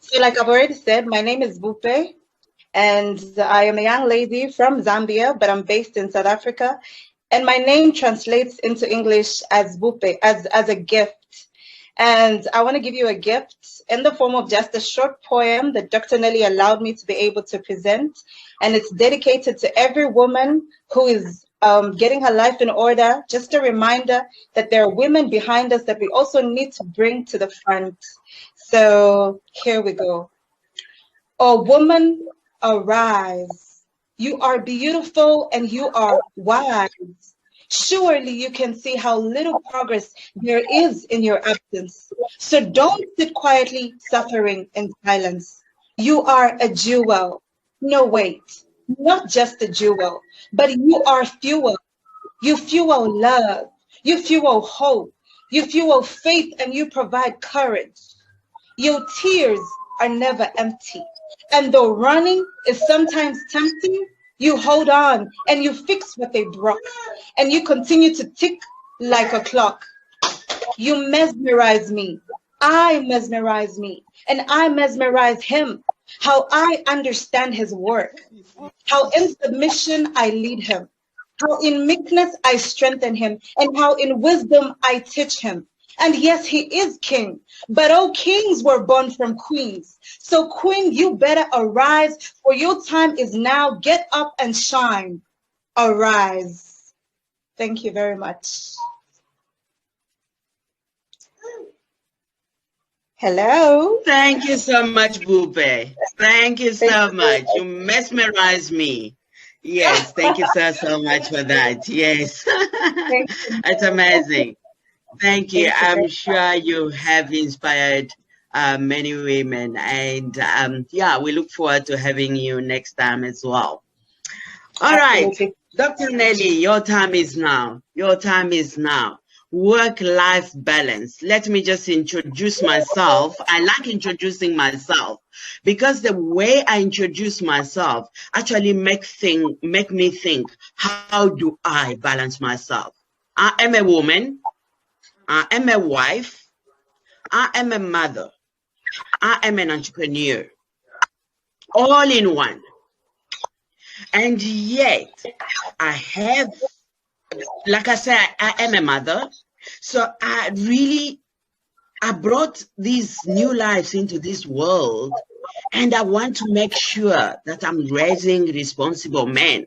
So like I've already said, my name is Bupe, and I am a young lady from Zambia, but I'm based in South Africa. And my name translates into English as Bupe, as a gift. And I want to give you a gift in the form of just a short poem that Dr. Nellie allowed me to be able to present. And it's dedicated to every woman who is getting her life in order. Just a reminder that there are women behind us that we also need to bring to the front. So here we go. Oh, woman, arise. You are beautiful and you are wise. Surely you can see how little progress there is in your absence. So don't sit quietly suffering in silence. You are a jewel. No, wait, not just a jewel, but you are fuel. You fuel love. You fuel hope. You fuel faith and you provide courage. Your tears are never empty. And though running is sometimes tempting, you hold on and you fix what they broke. And you continue to tick like a clock. You mesmerize me. I mesmerize me. And I mesmerize him. How I understand his work. How in submission I lead him. How in meekness I strengthen him. And how in wisdom I teach him. And yes, he is king, but all kings were born from queens. So queen, you better arise, for your time is now. Get up and shine. Arise. Thank you very much. Hello. Thank you so much, Bupe. Thank you so much. You mesmerize me. Yes, thank you so much for that. Yes, it's amazing. Thank you. I'm sure you have inspired many women, and yeah, we look forward to having you next time as well. All right, Dr. Nellie, your time is now. Your time is now. Work-life balance. Let me just introduce myself. I like introducing myself because the way I introduce myself actually make me think, how do I balance myself? I am a woman. I am a wife, I am a mother, I am an entrepreneur, all in one. And yet, I have, like I said, I am a mother. So I brought these new lives into this world, and I want to make sure that I'm raising responsible men.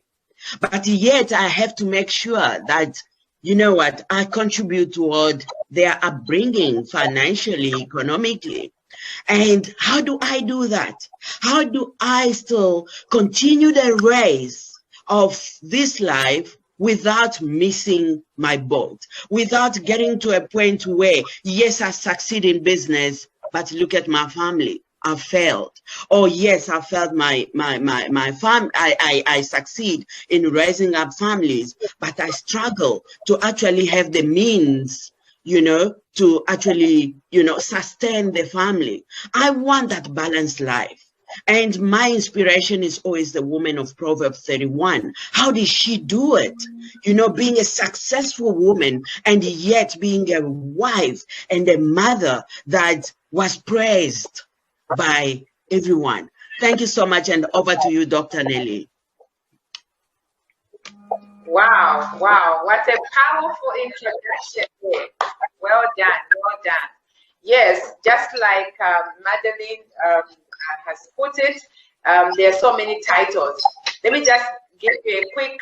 But yet, I have to make sure that, you know what, I contribute toward their upbringing financially, economically. And how do I do that? How do I still continue the race of this life without missing my boat, without getting to a point where, yes, I succeed in business, but look at my family. I failed. Oh yes, I failed my fam. I succeed in raising up families, but I struggle to actually have the means, you know, to actually, you know, sustain the family. I want that balanced life. And my inspiration is always the woman of Proverbs 31. How did she do it? You know, being a successful woman and yet being a wife and a mother that was praised by everyone. Thank you so much, and over to you, Dr. Nellie. Wow, wow, what a powerful introduction. Well done, well done. Yes, just like Madeline has put it, there are so many titles. Let me just give you a quick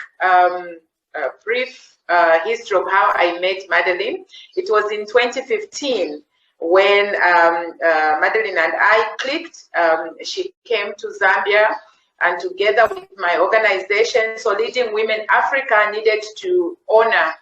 brief history of how I met Madeline. It was in 2015. When Madeline and I clicked, she came to Zambia, and together with my organization, So Leading Women Africa, needed to honor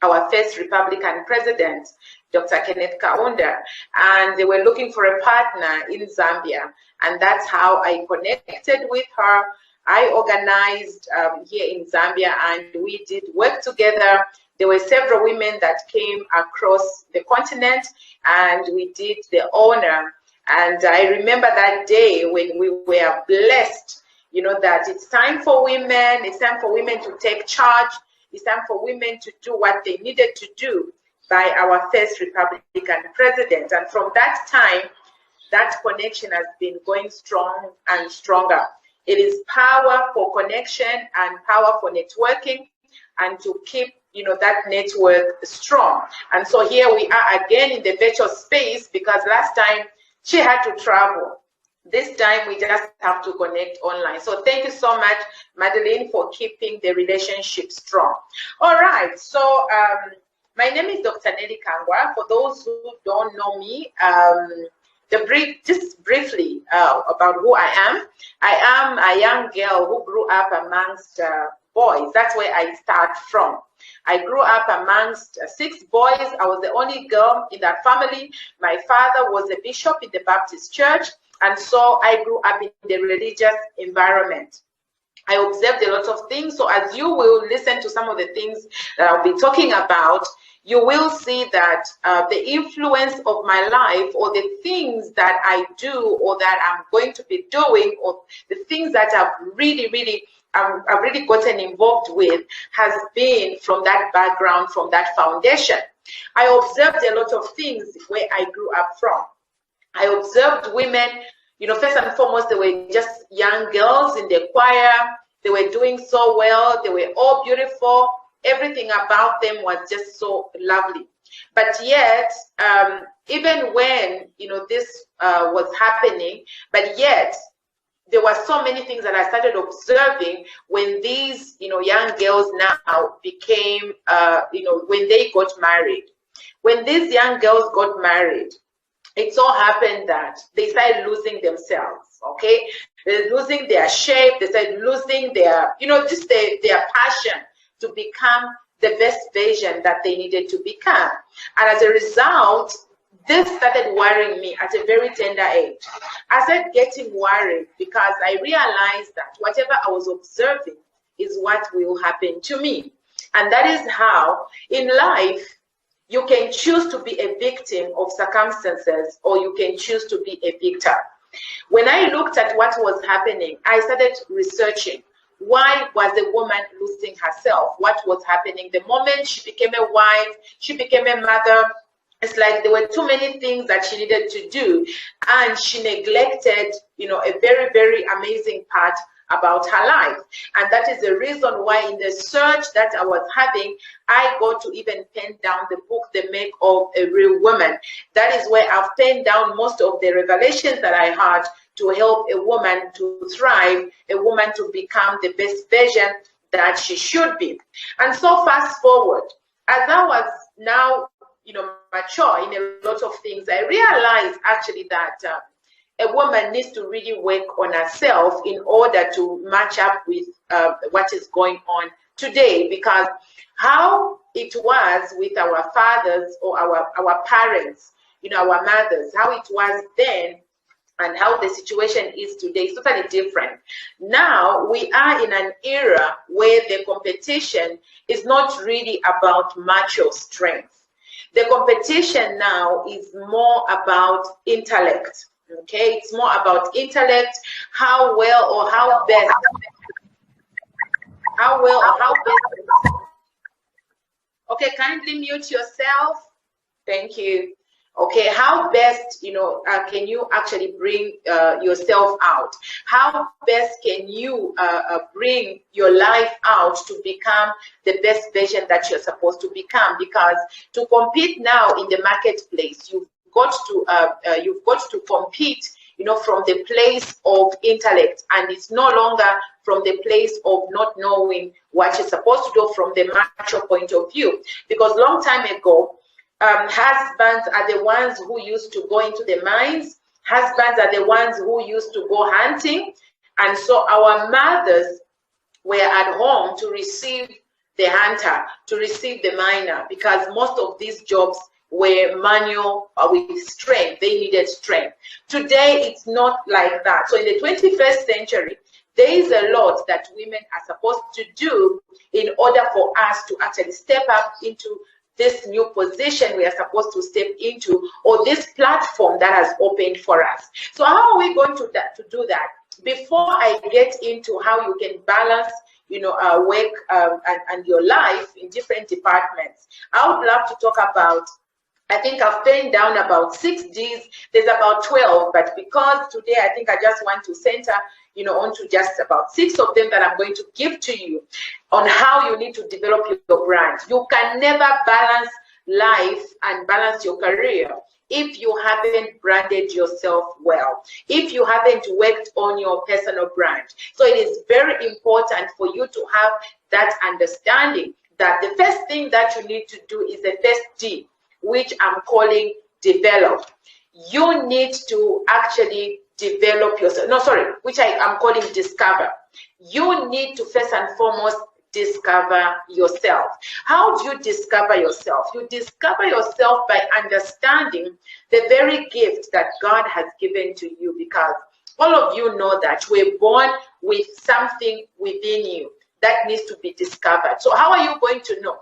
our first Republican president, Dr. Kenneth Kaunda, and they were looking for a partner in Zambia, and that's how I connected with her. I organized here in Zambia, and we did work together. There were several women that came across the continent, and we did the honor. And I remember that day when we were blessed, you know, that it's time for women, it's time for women to take charge, it's time for women to do what they needed to do by our first Republican president. And from that time, that connection has been going strong and stronger. It is power for connection and power for networking, and to keep, you know, that network strong. And so here we are again in the virtual space, because last time she had to travel. This time we just have to connect online. So thank you so much, Madeline, for keeping the relationship strong. All right, so my name is Dr. Nellie Kangwa. For those who don't know me, just briefly about who I am. I am a young girl who grew up amongst boys. That's where I start from. I grew up amongst 6 boys. I was the only girl in that family. My father was a bishop in the Baptist church, and so I grew up in the religious environment. I observed a lot of things. So as you will listen to some of the things that I'll be talking about, you will see that the influence of my life, or the things that I do, or that I'm going to be doing, or the things that I've really gotten involved with, has been from that background, from that foundation. I observed a lot of things where I grew up from. I observed women, you know, first and foremost, they were just young girls in the choir. They were doing so well. They were all beautiful. Everything about them was just so lovely. But yet, even when, you know, this was happening, but yet there were so many things that I started observing when these, you know, young girls now became, you know, when they got married. When these young girls got married, it so happened that they started losing themselves, okay? They're losing their shape. They started losing their, you know, just their passion to become the best version that they needed to become. And as a result, this started worrying me at a very tender age. I started getting worried because I realized that whatever I was observing is what will happen to me. And that is how, in life, you can choose to be a victim of circumstances, or you can choose to be a victor. When I looked at what was happening, I started researching. Why was the woman losing herself? What was happening? The moment she became a wife, she became a mother, it's like there were too many things that she needed to do, and she neglected, you know, a very amazing part about her life. And that is the reason why in the search that I was having, I got to even pen down the book, The Make of a Real Woman. That is where I've penned down most of the revelations that I had to help a woman to thrive, a woman to become the best version that she should be. And so fast forward, as I was now, you know, mature in a lot of things, I realized actually that a woman needs to really work on herself in order to match up with what is going on today. Because how it was with our fathers or our parents, you know, our mothers, how it was then and how the situation is today is totally different. Now we are in an era where the competition is not really about macho strength. The competition now is more about intellect. Okay, it's more about intellect, how well or how best, okay, kindly mute yourself. Thank you. Okay, how best, you know, can you actually bring yourself out? How best can you bring your life out to become the best version that you're supposed to become? Because to compete now in the marketplace, you've got to compete, you know, from the place of intellect, and it's no longer from the place of not knowing what you're supposed to do from the macho point of view. Because long time ago, husbands are the ones who used to go into the mines. Husbands are the ones who used to go hunting, and so our mothers were at home to receive the hunter, to receive the miner, because most of these jobs were manual with strength. They needed strength. Today, it's not like that. So in the 21st century, there is a lot that women are supposed to do in order for us to actually step up into this new position we are supposed to step into, or this platform that has opened for us. So how are we going to do that? Before I get into how you can balance, you know, work and your life in different departments, I would love to talk about I think I've penned down about 6 Ds. There's about 12, but because today I think I just want to center, you know, onto just about 6 of them that I'm going to give to you on how you need to develop your brand. You can never balance life and balance your career if you haven't branded yourself well, if you haven't worked on your personal brand. So it is very important for you to have that understanding that the first thing that you need to do is the first D, which I'm calling develop. You need to actually develop yourself. No, sorry, which I'm calling discover. You need to first and foremost discover yourself. How do you discover yourself? You discover yourself by understanding the very gift that God has given to you, because all of you know that we're born with something within you that needs to be discovered. So how are you going to know?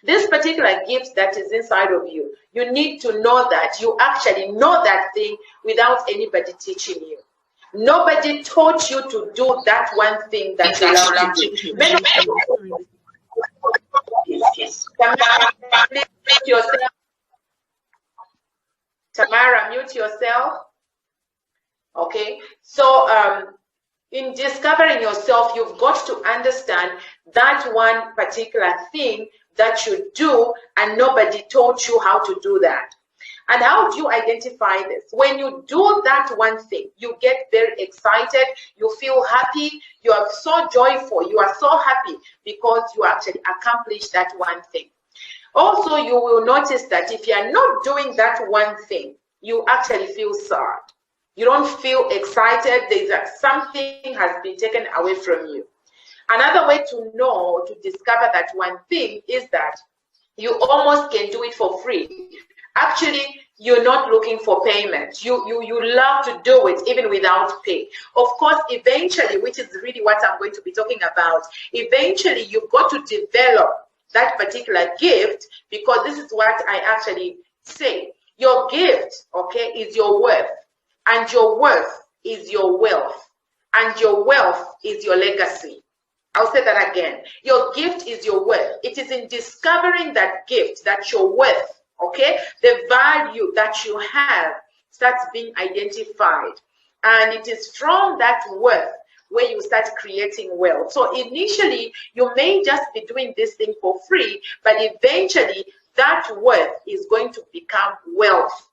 This particular gift that is inside of you, you need to know that you actually know that thing without anybody teaching you. Nobody taught you to do that one thing that you love to do. Tamara, mute yourself. Okay, so in discovering yourself, you've got to understand that one particular thing that you do, and nobody taught you how to do that. And how do you identify this? When you do that one thing, you get very excited, you feel happy, you are so joyful, you are so happy because you actually accomplished that one thing. Also, you will notice that if you are not doing that one thing, you actually feel sad. You don't feel excited. There's that something has been taken away from you. Another way to know, to discover that one thing, is that you almost can do it for free. Actually, you're not looking for payment. You love to do it even without pay. Of course, eventually, which is really what I'm going to be talking about, eventually you've got to develop that particular gift, because this is what I actually say. Your gift, okay, is your worth, and your worth is your wealth, and your wealth is your legacy. I'll say that again. Your gift is your worth. It is in discovering that gift that your worth, okay, the value that you have starts being identified. And it is from that worth where you start creating wealth. So initially, you may just be doing this thing for free, but eventually that worth is going to become wealth.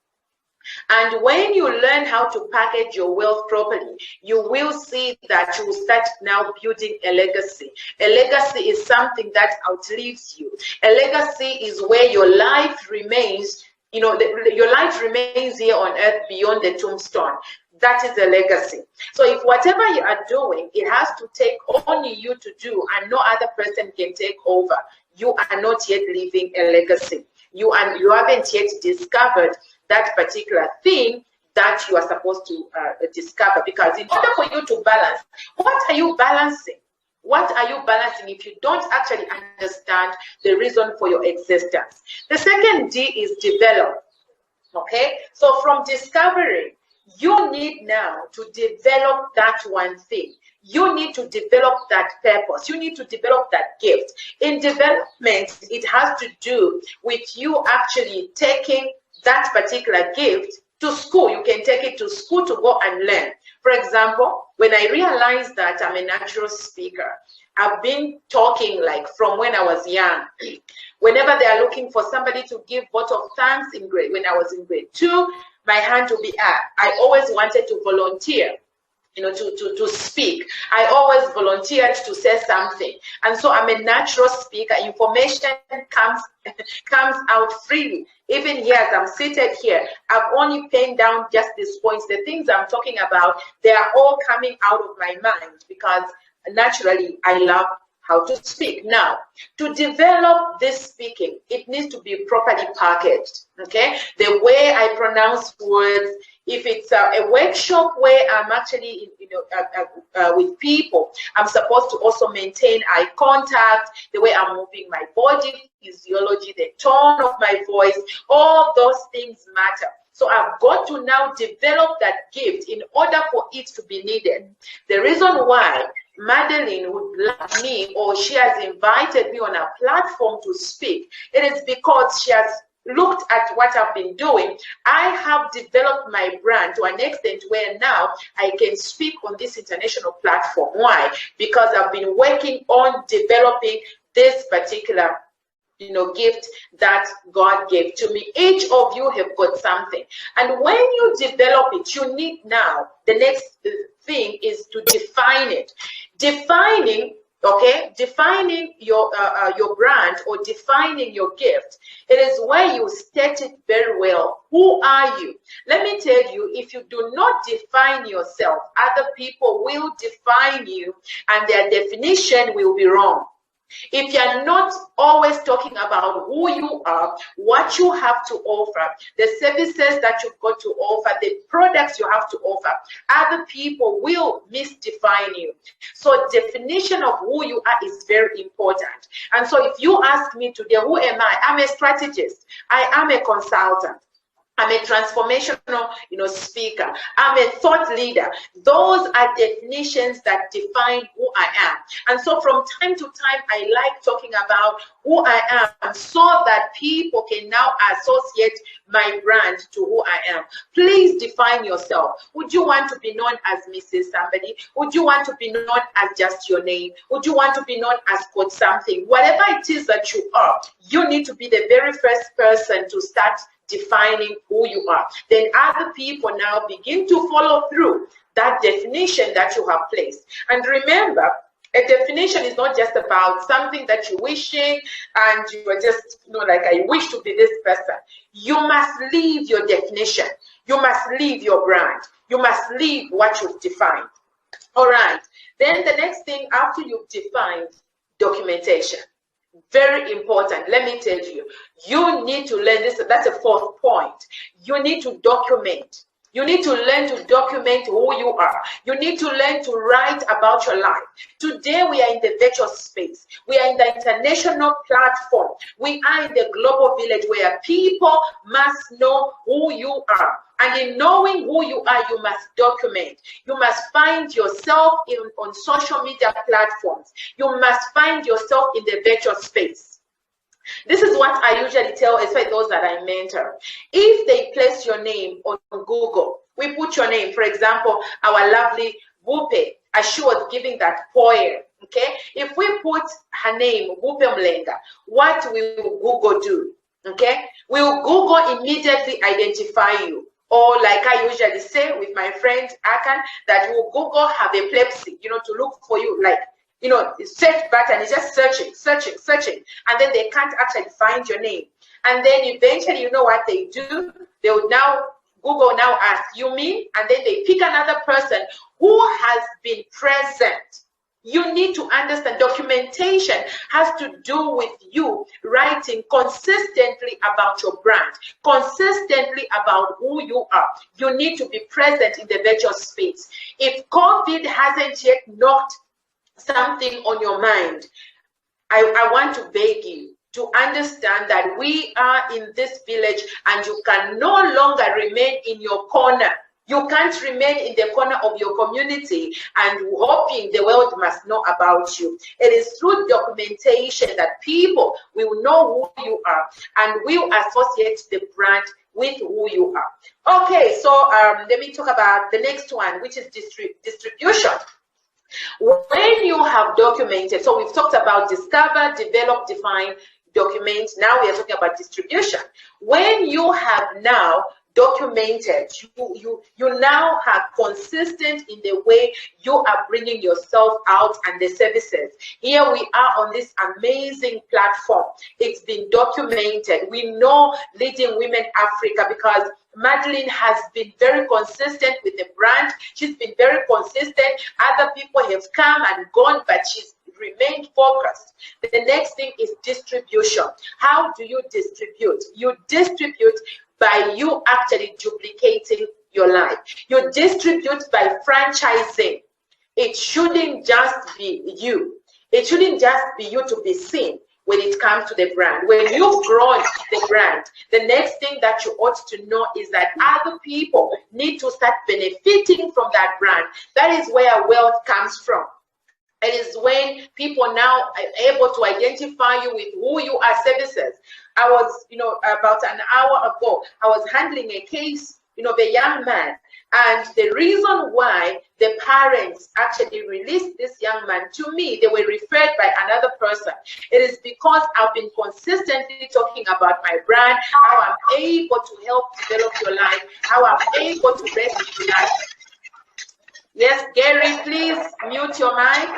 And when you learn how to package your wealth properly, you will see that you will start now building a legacy. A legacy is something that outlives you. A legacy is where your life remains, you know, your life remains here on earth beyond the tombstone. That is a legacy. So if whatever you are doing, it has to take only you to do, and no other person can take over, you are not yet leaving a legacy. You haven't yet discovered that particular thing that you are supposed to discover. Because in order for you to balance, what are you balancing? What are you balancing if you don't actually understand the reason for your existence? The second D is develop. Okay, so from discovering, you need now to develop that one thing. You need to develop that purpose. You need to develop that gift. In development, it has to do with you actually taking that particular gift to school. You can take it to school to go and learn. For example, when I realized that I'm a natural speaker, I've been talking like from when I was young. Whenever they are looking for somebody to give vote of thanks when I was in grade 2, my hand will be up. I always wanted to volunteer, you know, to speak. I always volunteered to say something. And so I'm a natural speaker. Information comes out freely. Even here, as I'm seated here, I've only penned down just these points. The things I'm talking about, they are all coming out of my mind because naturally I love how to speak. Now, to develop this speaking, it needs to be properly packaged, okay? The way I pronounce words, if it's a workshop where I'm actually, you know, with people, I'm supposed to also maintain eye contact, the way I'm moving my body, physiology, the tone of my voice, all those things matter. So I've got to now develop that gift in order for it to be needed. The reason why Madeline would like me, or she has invited me on a platform to speak, it is because she has looked at what I've been doing, I have developed my brand to an extent where now I can speak on this international platform. Why? Because I've been working on developing this particular gift that God gave to me. Each of you have got something. And when you develop it, you need now, the next thing is to define it. Defining your brand or defining your gift, it is where you state it very well. Who are you? Let me tell you, if you do not define yourself, other people will define you and their definition will be wrong. If you're not always talking about who you are, what you have to offer, the services that you've got to offer, the products you have to offer, other people will misdefine you. So definition of who you are is very important. And so if you ask me today, who am I? I'm a strategist. I am a consultant. I'm a transformational, speaker. I'm a thought leader. Those are definitions that define who I am. And so from time to time, I like talking about who I am so that people can now associate my brand to who I am. Please define yourself. Would you want to be known as Mrs. Somebody? Would you want to be known as just your name? Would you want to be known as quote something? Whatever it is that you are, you need to be the very first person to start defining who you are. Then other people now begin to follow through that definition that you have placed. And remember, a definition is not just about something that you're wishing and you are just, like, I wish to be this person. You must leave your definition. You must leave your brand. You must leave what you've defined. All right. Then the next thing after you've defined, documentation. Very important. Let me tell you, you need to learn this. That's a fourth point. You need to document. You need to learn to document who you are. You need to learn to write about your life. Today, we are in the virtual space. We are in the international platform. We are in the global village where people must know who you are. And in knowing who you are, you must document. You must find yourself on social media platforms. You must find yourself in the virtual space. This is what I usually tell, especially those that I mentor. If they place your name on Google, we put your name, for example, our lovely Bupe, as she was giving that poem, okay? If we put her name, Bupe Mlenga, what will Google do, okay? Will Google immediately identify you? Or like I usually say with my friend Akan, that will Google have epilepsy, to look for you, like, search button is just searching, and then they can't actually find your name. And then eventually, you know what they do? They will now, Google now ask, you mean? And then they pick another person who has been present. You need to understand documentation has to do with you writing consistently about your brand, consistently about who you are. You need to be present in the virtual space. If COVID hasn't yet knocked something on your mind, I want to beg you to understand that we are in this village and you can no longer remain in your corner. You can't remain in the corner of your community and hoping the world must know about you. It is through documentation that people will know who you are and will associate the brand with who you are. Okay, so let me talk about the next one, which is distribution. When you have documented, so we've talked about discover, develop, define, document. Now we are talking about distribution. When you have now documented, you now have consistent in the way you are bringing yourself out and the services. Here we are on this amazing platform. It's been documented. We know Leading Women Africa because Madeline has been very consistent with the brand. She's been very consistent. Other people have come and gone, but she's remained focused. The next thing is distribution. How do you distribute? You distribute by you actually duplicating your life. You distribute by franchising. It shouldn't just be you. It shouldn't just be you to be seen when it comes to the brand. When you've grown the brand, the next thing that you ought to know is that other people need to start benefiting from that brand. That is where wealth comes from. It is when people now are able to identify you with who you are services. I was, about an hour ago, I was handling a case, of a young man. And the reason why the parents actually released this young man to me, they were referred by another person. It is because I've been consistently talking about my brand, how I'm able to help develop your life, how I'm able to rescue your life. Yes, Gary, please mute your mic.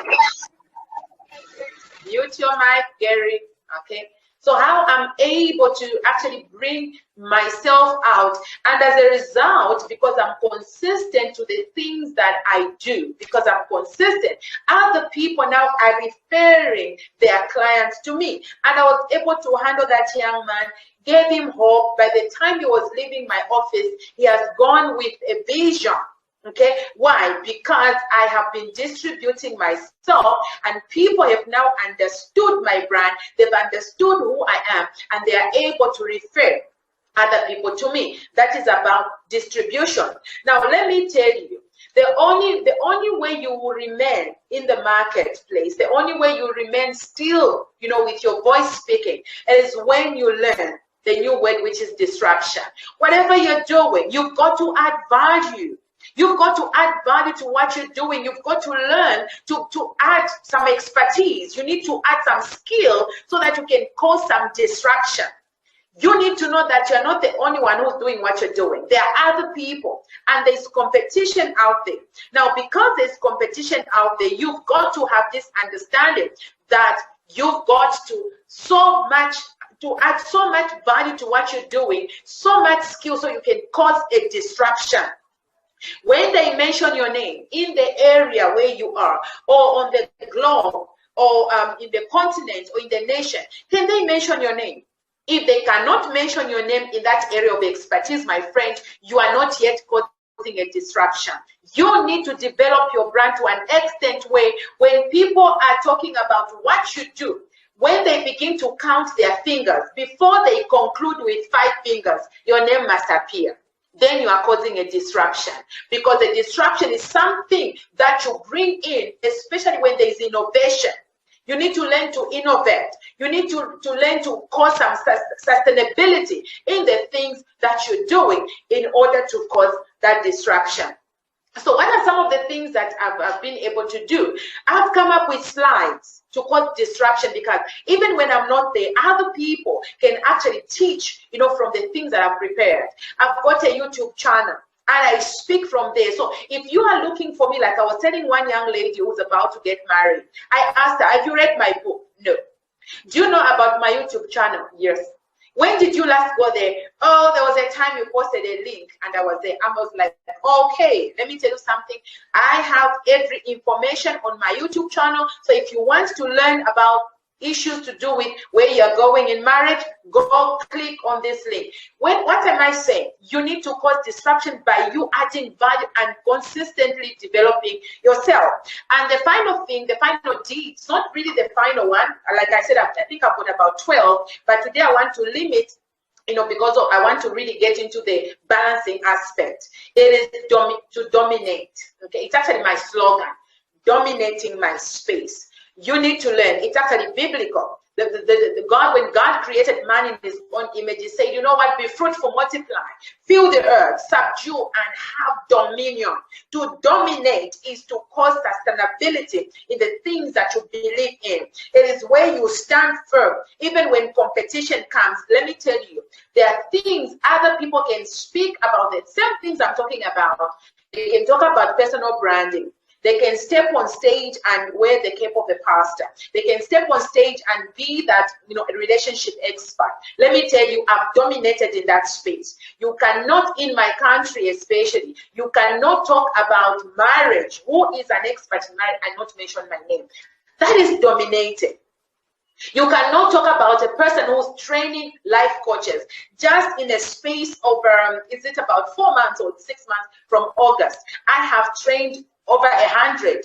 Mute your mic, Gary. Okay. So how I'm able to actually bring myself out, and as a result, because I'm consistent to the things that I do, because I'm consistent, other people now are referring their clients to me. And I was able to handle that young man, gave him hope. By the time he was leaving my office, he has gone with a vision. Okay, why? Because I have been distributing myself, and people have now understood my brand, they've understood who I am, and they are able to refer other people to me. That is about distribution. Now let me tell you, the only way you will remain in the marketplace, the only way you remain still, with your voice speaking, is when you learn the new word, which is disruption. Whatever you're doing, you've got to add value. You've got to add value to what you're doing. You've got to learn to add some expertise. You need to add some skill so that you can cause some disruption. You need to know that you're not the only one who's doing what you're doing. There are other people, and there's competition out there. Now, because there's competition out there, you've got to have this understanding that you've got to add so much value to what you're doing, so much skill, so you can cause a disruption. When they mention your name in the area where you are, or on the globe, or in the continent, or in the nation, can they mention your name? If they cannot mention your name in that area of expertise, my friend, you are not yet causing a disruption. You need to develop your brand to an extent where when people are talking about what you do, when they begin to count their fingers, before they conclude with 5 fingers, your name must appear. Then you are causing a disruption, because a disruption is something that you bring in, especially when there is innovation. You need to learn to innovate. You need to learn to cause some sustainability in the things that you're doing in order to cause that disruption. So what are some of the things that I've been able to do? I've come up with slides to cause disruption, because even when I'm not there, other people can actually teach, from the things that I've prepared. I've got a YouTube channel, and I speak from there. So if you are looking for me, like I was telling one young lady who's about to get married, I asked her, have you read my book? No. Do you know about my YouTube channel? Yes. When did you last go there? Oh, there was a time you posted a link and I was there. I was like, okay, let me tell you something. I have every information on my YouTube channel. So if you want to learn about issues to do with where you're going in marriage, go click on this link. What am I saying? You need to cause disruption by you adding value and consistently developing yourself. And the final thing, the final D, it's not really the final one. Like I said, I think I've got about 12, but today I want to limit, because I want to really get into the balancing aspect. It is to dominate. Okay, it's actually my slogan, dominating my space. You need to learn. It's actually biblical. When God created man in his own image, he said, you know what, be fruitful, multiply, fill the earth, subdue, and have dominion. To dominate is to cause sustainability in the things that you believe in. It is where you stand firm. Even when competition comes, let me tell you, there are things other people can speak about, the same things I'm talking about. They can talk about personal branding. They can step on stage and wear the cape of the pastor. They can step on stage and be that, a relationship expert. Let me tell you, I've dominated in that space. You cannot, in my country especially, you cannot talk about marriage. Who is an expert in marriage and not mention my name? That is dominating. You cannot talk about a person who's training life coaches just in a space of, is it about 4 months or 6 months from August? I have trained over 100,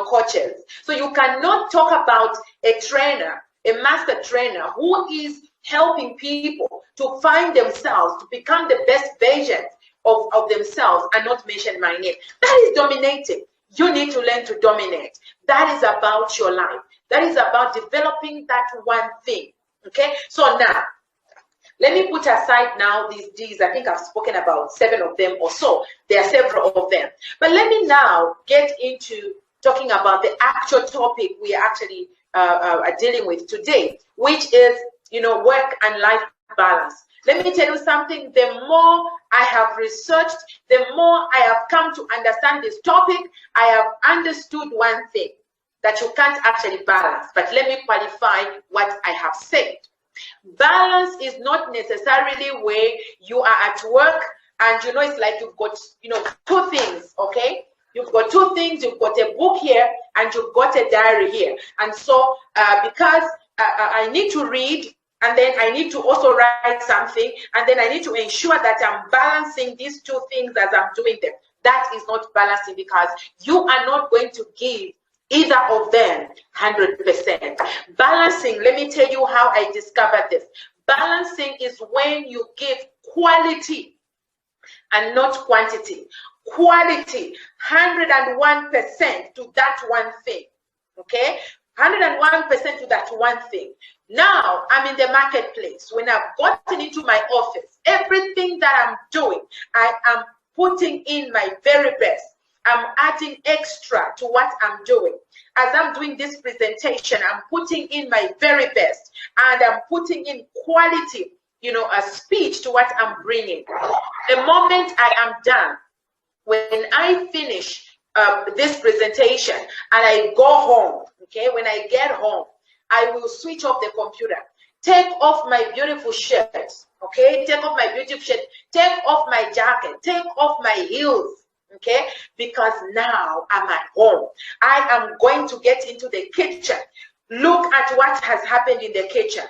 coaches. So you cannot talk about a trainer, a master trainer who is helping people to find themselves, to become the best version of themselves and not mention my name. That is dominating. You need to learn to dominate. That is about your life. That is about developing that one thing. Okay, so now let me put aside now these D's. I think I've spoken about 7 of them or so. There are several of them. But let me now get into talking about the actual topic we are actually are dealing with today, which is, you know, work and life balance. Let me tell you something. The more I have researched, the more I have come to understand this topic, I have understood one thing, that you can't actually balance. But let me qualify what I have said. Balance is not necessarily where you are at work and, you know, it's like you've got, you know, 2 things, okay? You've got 2 things. You've got a book here and you've got a diary here. And so because I need to read, and then I need to also write something, and then I need to ensure that I'm balancing these 2 things as I'm doing them. That is not balancing, because you are not going to give either of them 100%. Balancing, let me tell you how I discovered this. Balancing is when you give quality and not quantity. Quality, 101% to that one thing, okay? 101% to that one thing. Now, I'm in the marketplace. When I've gotten into my office, everything that I'm doing, I am putting in my very best. I'm adding extra to what I'm doing. As I'm doing this presentation, I'm putting in my very best, and I'm putting in quality, you know, a speech to what I'm bringing. The moment I am done, when I finish this presentation and I go home, okay, when I get home, I will switch off the computer, take off my beautiful shirt, okay, take off my beautiful shirt, take off my jacket, take off my heels, okay, because now I'm at home. I am going to get into the kitchen, look at what has happened in the kitchen,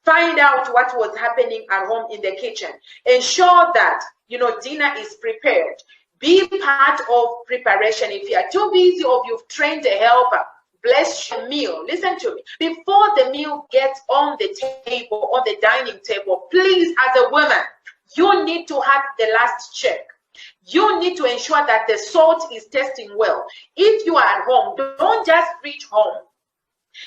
find out what was happening at home in the kitchen, ensure that, you know, dinner is prepared. Be part of preparation. If you are too busy or you've trained a helper, bless your meal. Listen to me. Before the meal gets on the table, on the dining table, please, as a woman, you need to have the last check. You need to ensure that the salt is tasting well. If you are at home, don't just reach home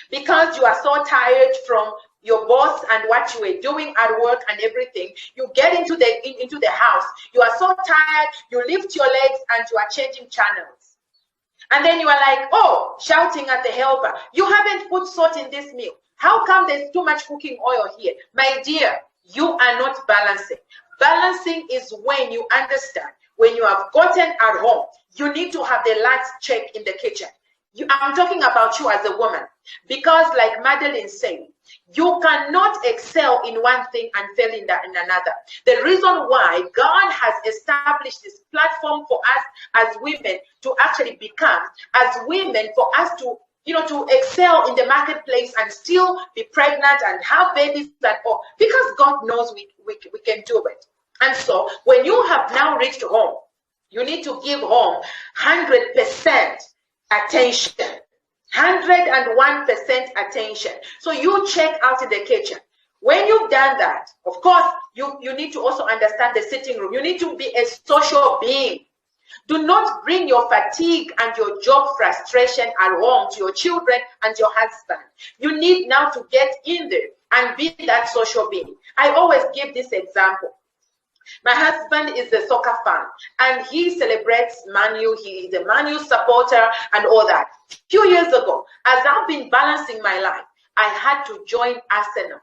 because you are so tired from your boss and what you were doing at work and everything. You get into the house. You are so tired. You lift your legs and you are changing channels. And then you are like, oh, shouting at the helper, you haven't put salt in this meal. How come there's too much cooking oil here? My dear, you are not balancing. Balancing is when you understand, when you have gotten at home, you need to have the last check in the kitchen. I'm talking about you as a woman, because like Madeline said, you cannot excel in one thing and fail in another. The reason why God has established this platform for us as women to actually become, as women, for us to, you know, to excel in the marketplace and still be pregnant and have babies and all, because God knows we can do it. And so when you have now reached home, you need to give home 100% attention. 101% attention. So you check out in the kitchen. When you've done that, of course, you need to also understand the sitting room. You need to be a social being. Do not bring your fatigue and your job frustration at home to your children and your husband. You need now to get in there and be that social being. I always give this example. My husband is a soccer fan and he celebrates Man U. He is a Man U supporter and all that. A few years ago, as I've been balancing my life, I had to join Arsenal.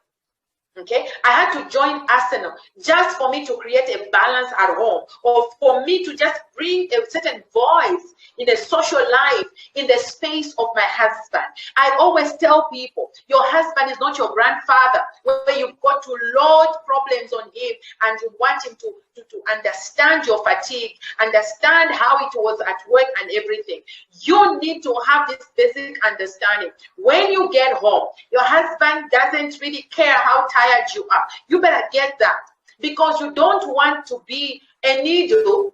Okay, I had to join Arsenal just for me to create a balance at home, or for me to just bring a certain voice in the social life, in the space of my husband. I always tell people, your husband is not your grandfather, where you've got to load problems on him and you want him to understand your fatigue, understand how it was at work and everything. You need to have this basic understanding. When you get home, your husband doesn't really care how tired you are. You better get that, because you don't want to be a needle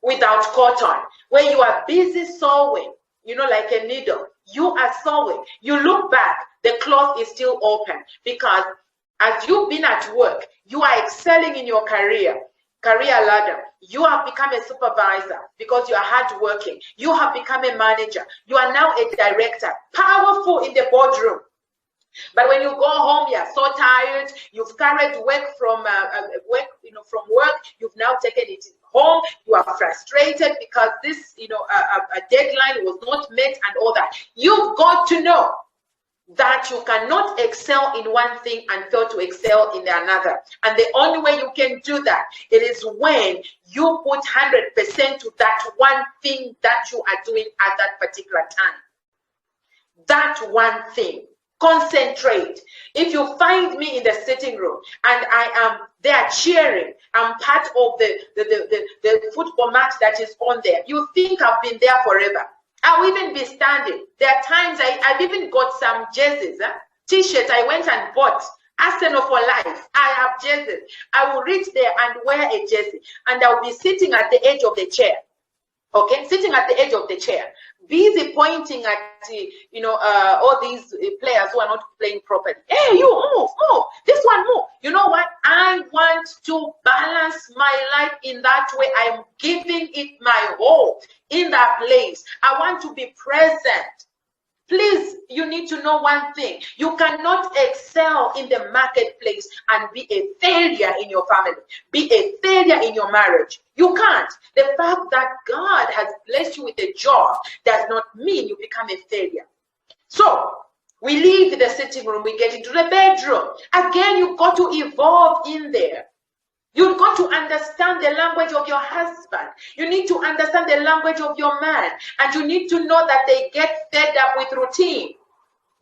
without cotton, where you are busy sewing, you know, like a needle. You are sewing. You look back, the cloth is still open, because as you've been at work, you are excelling in your career. career ladder. You have become a supervisor because you are hardworking. You have become a manager. You are now a director, powerful in the boardroom. But when you go home, you're so tired. You've carried work from work. You've now taken it home. You are frustrated because this, a deadline was not met and all that. You've got to know that you cannot excel in one thing and fail to excel in another. And the only way you can do that, it is when you put 100% to that one thing that you are doing at that particular time. That one thing. Concentrate. If you find me in the sitting room and I am there cheering, I'm part of the football match that is on there, you think I've been there forever. I'll even be standing. There are times I've even got some jerseys, t-shirts I went and bought. Arsenal for life. I have jerseys. I will reach there and wear a jersey, and I'll be sitting at the edge of the chair. Okay, sitting at the edge of the chair, busy pointing at all these players who are not playing properly. Hey, you move, this one move. You know what? I want to balance my life in that way. I'm giving it my all in that place. I want to be present. Please, you need to know one thing. You cannot excel in the marketplace and be a failure in your family, be a failure in your marriage. You can't. The fact that God has blessed you with a job does not mean you become a failure. So, we leave the sitting room, we get into the bedroom. Again, you've got to evolve in there. You've got to understand the language of your husband. You need to understand the language of your man. And you need to know that they get fed up with routine.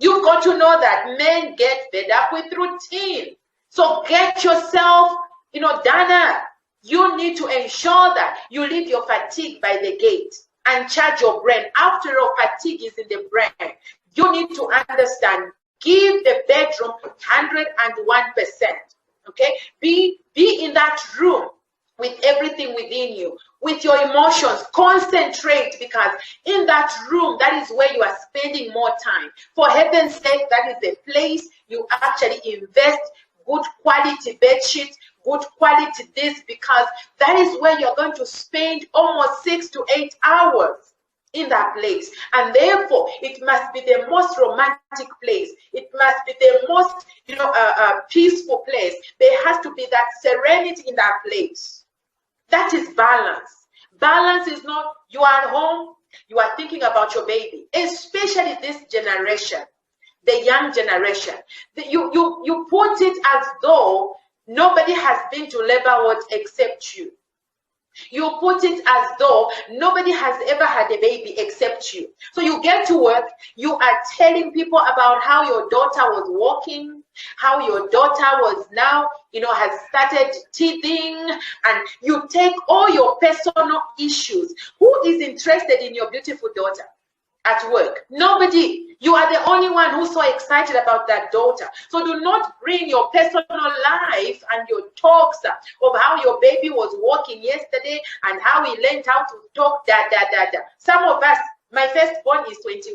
You've got to know that men get fed up with routine. So get yourself, done up. You need to ensure that you leave your fatigue by the gate and charge your brain. After all, fatigue is in the brain. You need to understand, give the bedroom 101%. Okay, be in that room with everything within you, with your emotions. Concentrate, because in that room, that is where you are spending more time. For heaven's sake, that is the place you actually invest good quality bed sheets, good quality this, because that is where you're going to spend almost 6 to 8 hours in that place. And therefore, it must be the most romantic place. It must be the most, peaceful place. There has to be that serenity in that place. That is balance. Balance is not, you are at home, you are thinking about your baby, especially this generation, the young generation. You put it as though nobody has been to labor wards except you. You put it as though nobody has ever had a baby except you. So you get to work, you are telling people about how your daughter was walking, how your daughter was now, has started teething, and you take all your personal issues. Who is interested in your beautiful daughter at work? Nobody. You are the only one who's so excited about that daughter. So do not bring your personal life and your talks of how your baby was walking yesterday and how he learned how to talk, Some of us, my firstborn is 20,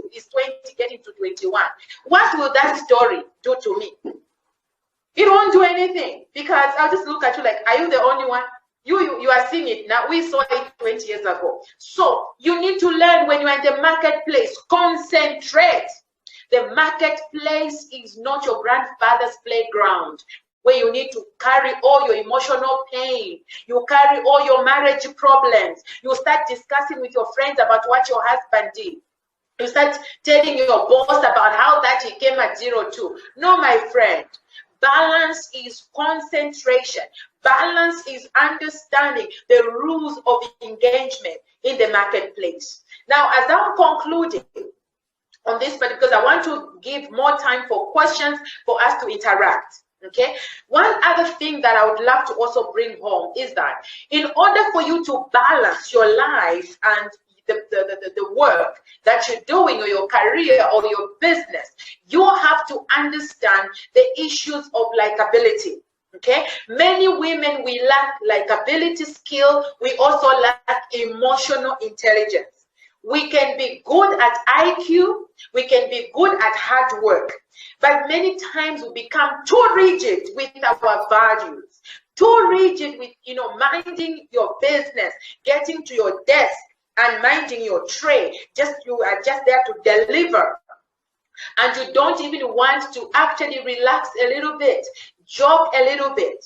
getting to 21. What will that story do to me? It won't do anything, because I'll just look at you like, are you the only one? You are seeing it now. We saw it 20 years ago. So you need to learn when you are in the marketplace. Concentrate. The marketplace is not your grandfather's playground where you need to carry all your emotional pain. You carry all your marriage problems. You start discussing with your friends about what your husband did. You start telling your boss about how that he came at 0-2. No, my friend. Balance is concentration. Balance is understanding the rules of engagement in the marketplace. Now, as I'm concluding on this, because I want to give more time for questions for us to interact. Okay. One other thing that I would love to also bring home is that in order for you to balance your life and the work that you're doing, or your career or your business, you have to understand the issues of likability. Okay, many women, we lack likability skill. We also lack emotional intelligence. We can be good at IQ, we can be good at hard work, but many times we become too rigid with our values. too rigid with, minding your business, getting to your desk and minding your tray. You are just there to deliver. And you don't even want to actually relax a little bit, joke a little bit.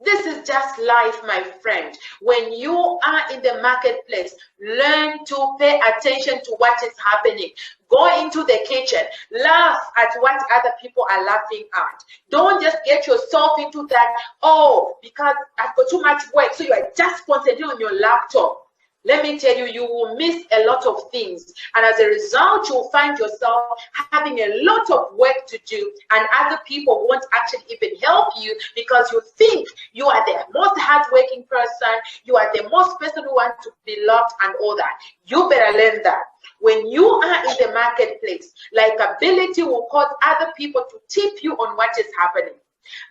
This is just life, my friend. When you are in the marketplace, learn to pay attention to what is happening. Go into the kitchen, laugh at what other people are laughing at. Don't just get yourself into that, oh, because I've got too much work, so you are just concentrating on your laptop. Let me tell you, you will miss a lot of things. And as a result, you'll find yourself having a lot of work to do, and other people won't actually even help you because you think you are the most hardworking person, you are the most person who wants to be loved and all that. You better learn that. When you are in the marketplace, likability will cause other people to tip you on what is happening.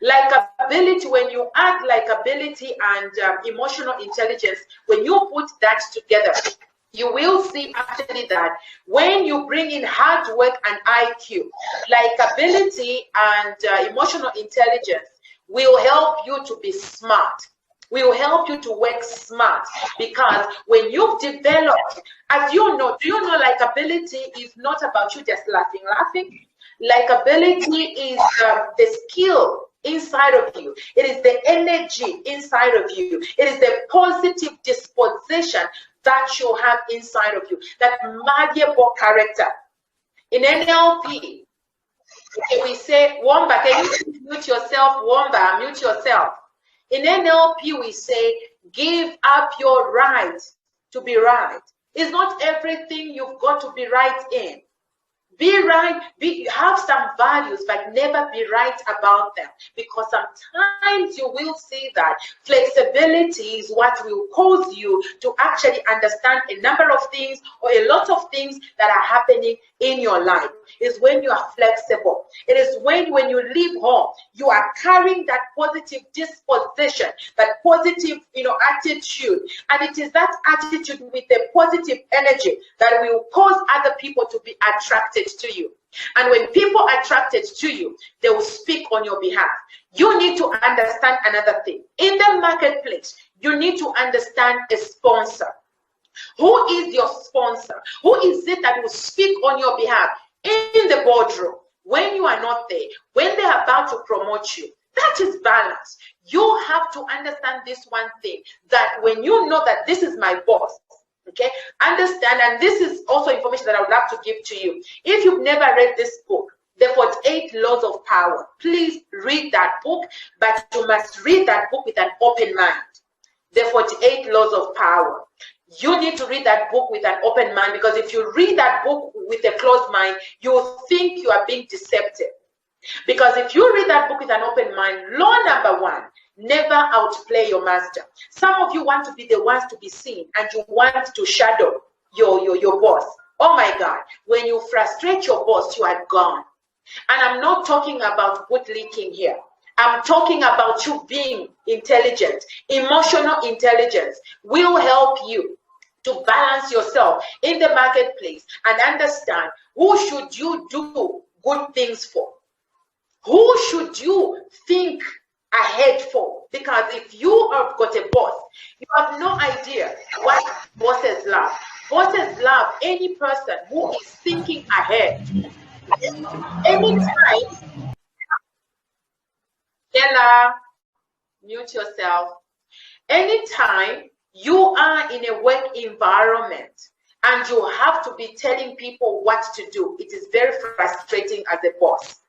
Likability, when you add likability and emotional intelligence, when you put that together, you will see actually that when you bring in hard work and IQ, likability and emotional intelligence will help you to be smart. Will help you to work smart, because when you've developed, as you know, do you know likability is not about you just laughing. Likability is the skill inside of you. It is the energy inside of you. It is the positive disposition that you have inside of you, that malleable character. In NLP, we say, Wamba, can you mute yourself? Wamba, mute yourself. In NLP, we say, give up your right to be right. It's not everything you've got to be right in. Be right, have some values, but never be right about them. Because sometimes you will see that flexibility is what will cause you to actually understand a number of things or a lot of things that are happening in your life. Is when you are flexible. It is when you leave home, you are carrying that positive disposition, that positive, attitude. And it is that attitude with the positive energy that will cause other people to be attracted to you. And when people are attracted to you, they will speak on your behalf. You need to understand another thing. In the marketplace, you need to understand a sponsor. Who is your sponsor? Who is it that will speak on your behalf in the boardroom when you are not there, when they are about to promote you? That is balance. You have to understand this one thing, that when you know that this is my boss, okay, understand, and this is also information that I would love to give to you. If you've never read this book, The 48 Laws of Power, please read that book, but you must read that book with an open mind. The 48 Laws of Power. You need to read that book with an open mind, because if you read that book with a closed mind, you will think you are being deceptive. Because if you read that book with an open mind, law number one, never outplay your master. Some of you want to be the ones to be seen, and you want to shadow your boss. Oh my God, when you frustrate your boss, you are gone. And I'm not talking about bootlicking here. I'm talking about you being intelligent. Emotional intelligence will help you to balance yourself in the marketplace and understand who should you do good things for. Who should you think ahead for? Because if you have got a boss, you have no idea what bosses love. Bosses love any person who is thinking ahead. Anytime, Ella, mute yourself. Anytime you are in a work environment and you have to be telling people what to do, it is very frustrating as a boss.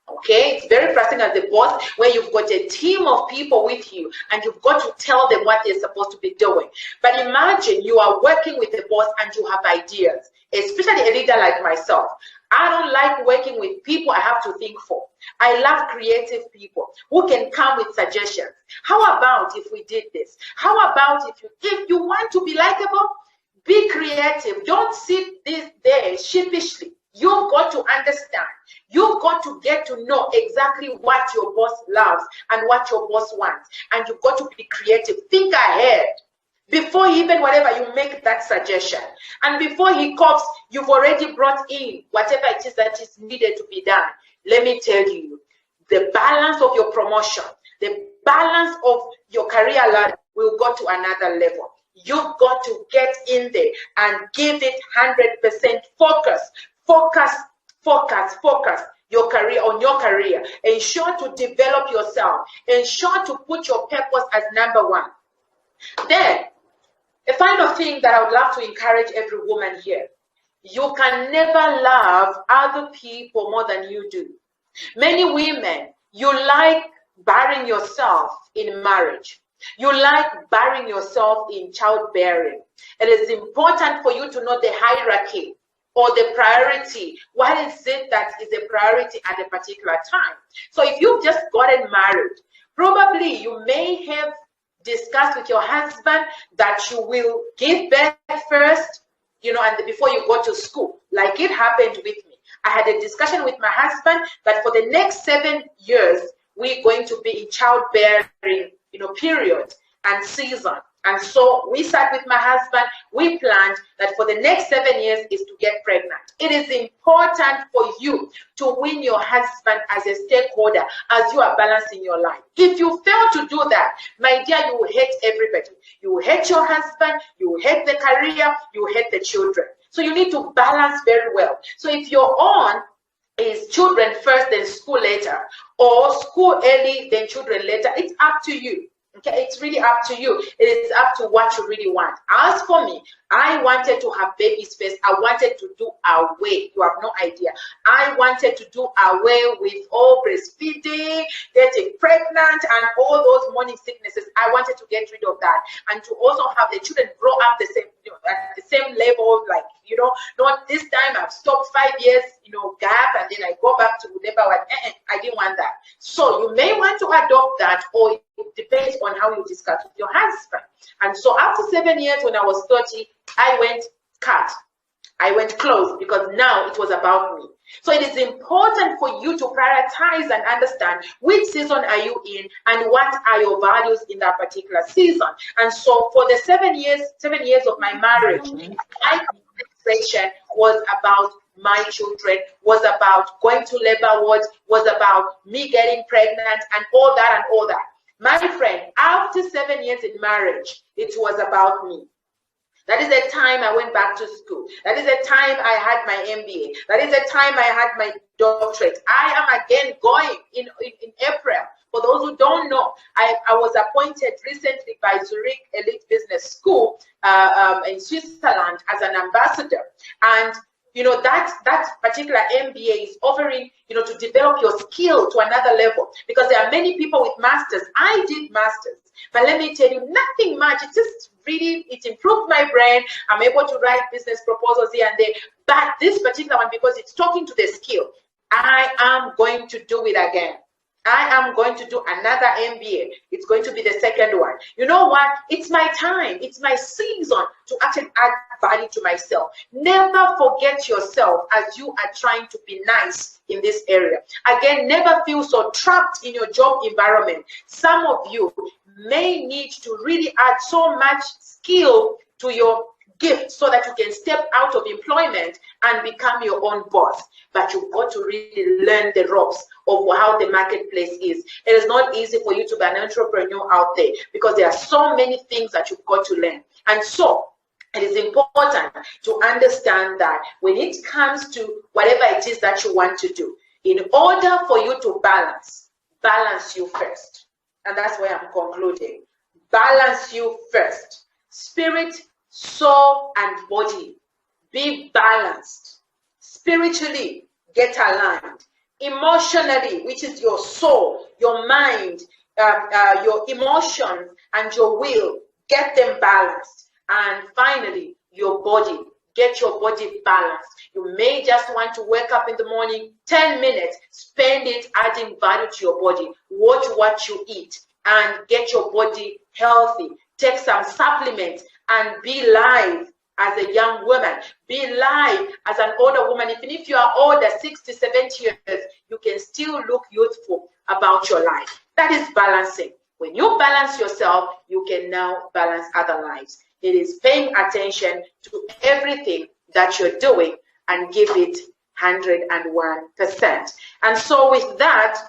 Okay, it's very frustrating as a boss where you've got a team of people with you and you've got to tell them what they're supposed to be doing. But imagine you are working with a boss and you have ideas, especially a leader like myself. I don't like working with people I have to think for. I love creative people who can come with suggestions. How about if we did this? How about if you want to be likable, be creative. Don't sit there sheepishly. You've got to understand. You've got to get to know exactly what your boss loves and what your boss wants. And you've got to be creative. Think ahead. Before even whatever you make that suggestion. And before he coughs, you've already brought in whatever it is that is needed to be done. Let me tell you, the balance of your promotion, the balance of your career ladder will go to another level. You've got to get in there and give it 100% focus. Focus, focus, focus your career on your career. Ensure to develop yourself. Ensure to put your purpose as number one. Then, a final thing that I would love to encourage every woman here. You can never love other people more than you do. Many women, you like burying yourself in marriage. You like burying yourself in childbearing. It is important for you to know the hierarchy or the priority. What is it that is a priority at a particular time? So if you've just gotten married, probably you may have discussed with your husband that you will give birth first, you know, and before you go to school, like it happened with me. I had a discussion with my husband that for the next 7 years, we're going to be in childbearing, you know, period and season. And so we sat with my husband, we planned that for the next 7 years is to get pregnant. It is important for you to win your husband as a stakeholder as you are balancing your life. If you fail to do that, my dear, you will hate everybody. You will hate your husband, you will hate the career, you will hate the children. So you need to balance very well. So if you're on is children first, then school later, or school early, then children later, it's up to you. Okay, it's really up to you. It is up to what you really want. As for me, I wanted to have babies first. I wanted to do away. You have no idea. I wanted to do away with all breastfeeding, getting pregnant, and all those morning sicknesses. I wanted to get rid of that, and to also have the children grow up the same, you know, at the same level. Like, you know, not this time I've stopped 5 years, you know, gap, and then I go back to labor. I didn't want that. So you may want to adopt that, or it depends on how you discuss with your husband. And so after 7 years, when I was 30, I went cut. I went close, because now it was about me. So it is important for you to prioritize and understand which season are you in and what are your values in that particular season. And so for the 7 years of my marriage, my concentration was about my children, was about going to labor wards, was about me getting pregnant, and all that and all that. My friend, after 7 years in marriage, it was about me. That is the time I went back to school. That is the time I had my MBA. That is the time I had my doctorate. I am again going in April. For those who don't know, I was appointed recently by Zurich Elite Business School in Switzerland as an ambassador. And you know, that particular MBA is offering, you know, to develop your skill to another level, because there are many people with masters. I did masters, but let me tell you, nothing much. It just really, it improved my brain. I'm able to write business proposals here and there. But this particular one, because it's talking to the skill, I am going to do it again. I am going to do another MBA. It's going to be the second one. You know what? It's my time. It's my season to actually add value to myself. Never forget yourself as you are trying to be nice in this area. Again, never feel so trapped in your job environment. Some of you may need to really add so much skill to your gift so that you can step out of employment and become your own boss. But you've got to really learn the ropes of how the marketplace is. It is not easy for you to be an entrepreneur out there, because there are so many things that you've got to learn. And so it is important to understand that when it comes to whatever it is that you want to do, in order for you to balance you first. And that's where I'm concluding. Balance you first. Spirit, soul, and body. Be balanced. Spiritually, get aligned. Emotionally, which is your soul, your mind, your emotions, and your will, get them balanced. And finally, your body. Get your body balanced. You may just want to wake up in the morning, 10 minutes, spend it adding value to your body. Watch what you eat and get your body healthy. Take some supplements and be live as a young woman. Be live as an older woman. Even if you are older, 60, 70 years, you can still look youthful about your life. That is balancing. When you balance yourself, you can now balance other lives. It is paying attention to everything that you're doing and give it 101%. And so with that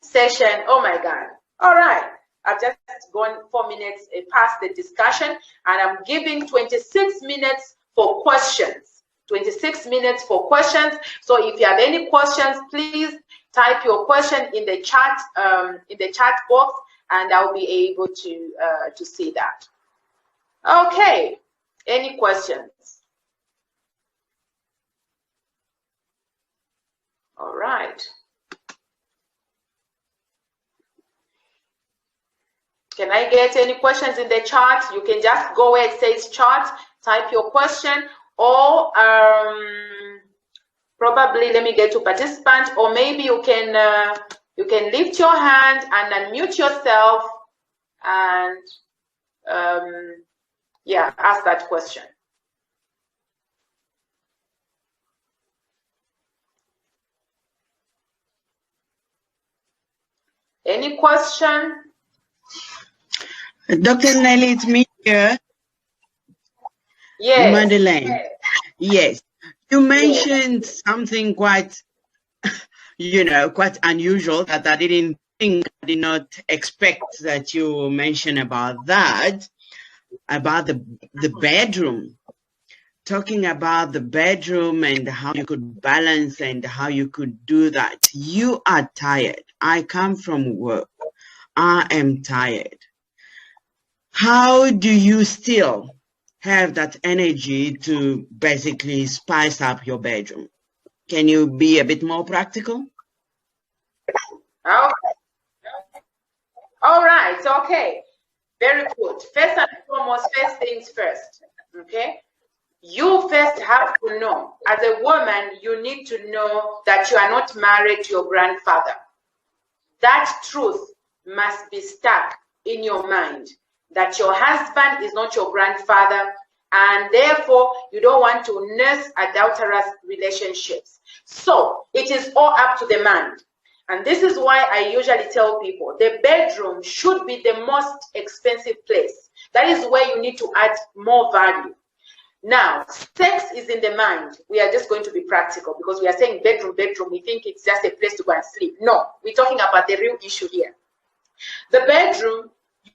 session, oh my God, All right. I've just gone 4 minutes past the discussion, and I'm giving 26 minutes for questions. 26 minutes for questions. So if you have any questions, please type your question in the chat box, and I'll be able to see that. Okay. Any questions? All right. Can I get any questions in the chat? You can just go where it says chat, type your question, or probably let me get to participant, or maybe you can lift your hand and unmute yourself and yeah, ask that question. Any question? Dr. Nellie, it's me here. Yes. Madeleine. Yes. You mentioned something quite, quite unusual that I did not expect that you mention about that, about the bedroom. Talking about the bedroom and how you could balance and how you could do that. You are tired. I come from work. I am tired. How do you still have that energy to basically spice up your bedroom? Can you be a bit more practical? Okay. All right. Okay. Very good. First and foremost, first things first. Okay. You first have to know, as a woman, you need to know that you are not married to your grandfather. That truth must be stuck in your mind, that your husband is not your grandfather, and therefore you don't want to nurse adulterous relationships. So it is all up to the man. And this is why I usually tell people the bedroom should be the most expensive place. That is where you need to add more value. Now, sex is in the mind. We are just going to be practical because we are saying bedroom. We think it's just a place to go and sleep. No, we're talking about the real issue here. The bedroom,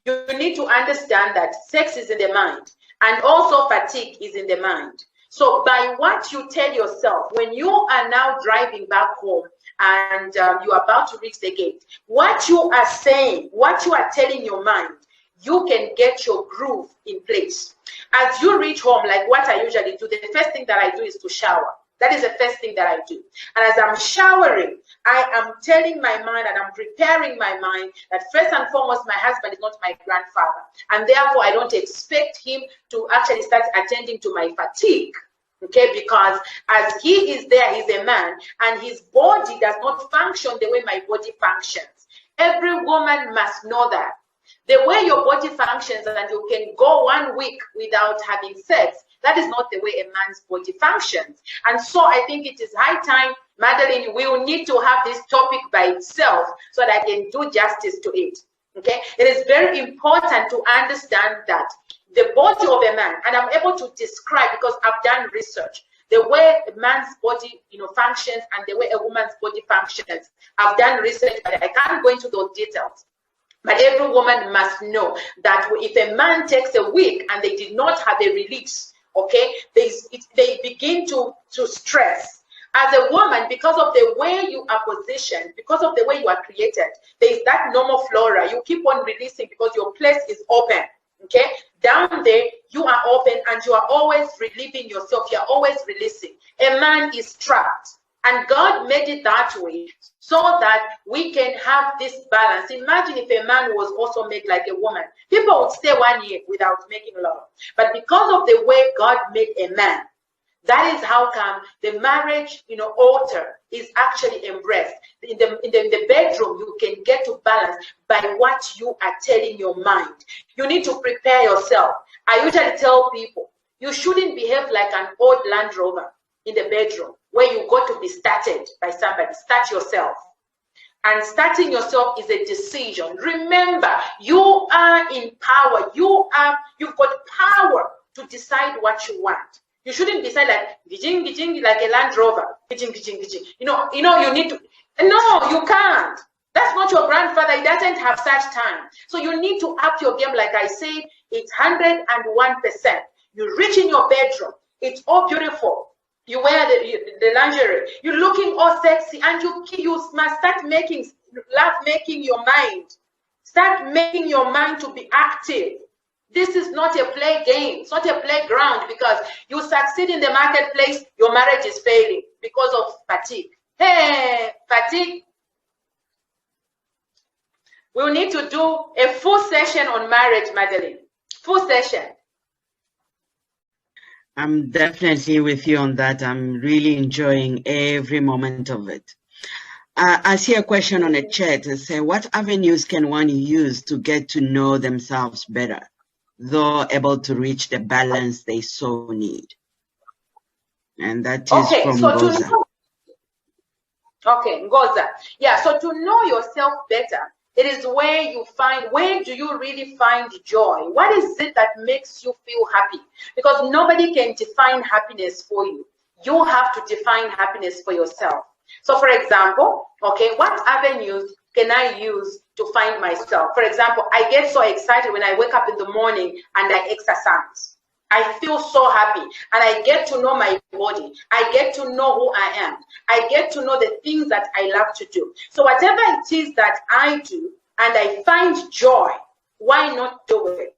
you need to understand that sex is in the mind, and also fatigue is in the mind. So by what you tell yourself when you are now driving back home and you are about to reach the gate, what you are saying, what you are telling your mind, you can get your groove in place. As you reach home, like what I usually do, the first thing that I do is to shower. That is the first thing that I do. And as I'm showering, I am telling my mind and I'm preparing my mind that first and foremost, my husband is not my grandfather. And therefore, I don't expect him to actually start attending to my fatigue. Okay, because as he is there, he's a man, and his body does not function the way my body functions. Every woman must know that. The way your body functions and you can go 1 week without having sex, that is not the way a man's body functions. And so I think it is high time, Madeline, we will need to have this topic by itself so that I can do justice to it. Okay, it is very important to understand that the body of a man, and I'm able to describe because I've done research, the way a man's body, functions and the way a woman's body functions. I've done research, but I can't go into those details. But every woman must know that if a man takes a week and they did not have a release, okay, they begin to stress. As a woman, because of the way you are positioned, because of the way you are created, there is that normal flora. You keep on releasing because your place is open. Okay, down there you are open and you are always relieving yourself. You are always releasing. A man is trapped, and God made it that way so that we can have this balance. Imagine if a man was also made like a woman. People would stay 1 year without making love. But because of the way God made a man, that is how come the marriage, altar is actually embraced. In the bedroom, you can get to balance by what you are telling your mind. You need to prepare yourself. I usually tell people, you shouldn't behave like an old Land Rover in the bedroom where you got to be started by somebody. Start yourself. And starting yourself is a decision. Remember, you are in power. You've got power to decide what you want. You shouldn't decide like like a Land Rover. You need to. No, you can't. That's not your grandfather. He doesn't have such time. So you need to up your game. Like I said, it's 101%. You reach in your bedroom. It's all beautiful. You wear the lingerie. You're looking all sexy, and you must start making your mind. Start making your mind to be active. This is not a play game. It's not a playground, because you succeed in the marketplace, your marriage is failing because of fatigue. Hey, fatigue. We'll need to do a full session on marriage, Madeline. Full session. I'm definitely with you on that. I'm really enjoying every moment of it. I see a question on the chat. It says, what avenues can one use to get to know themselves better, though able to reach the balance they so need? And that is from Ngoza. Okay, Ngoza. Yeah, so to know yourself better, it is where you find, where do you really find joy? What is it that makes you feel happy? Because nobody can define happiness for you. You have to define happiness for yourself. So for example, okay, what avenues can I use to find myself? For example, I get so excited when I wake up in the morning and I exercise. I feel so happy, and I get to know my body. I get to know who I am. I get to know the things that I love to do. So whatever it is that I do and I find joy, why not do it?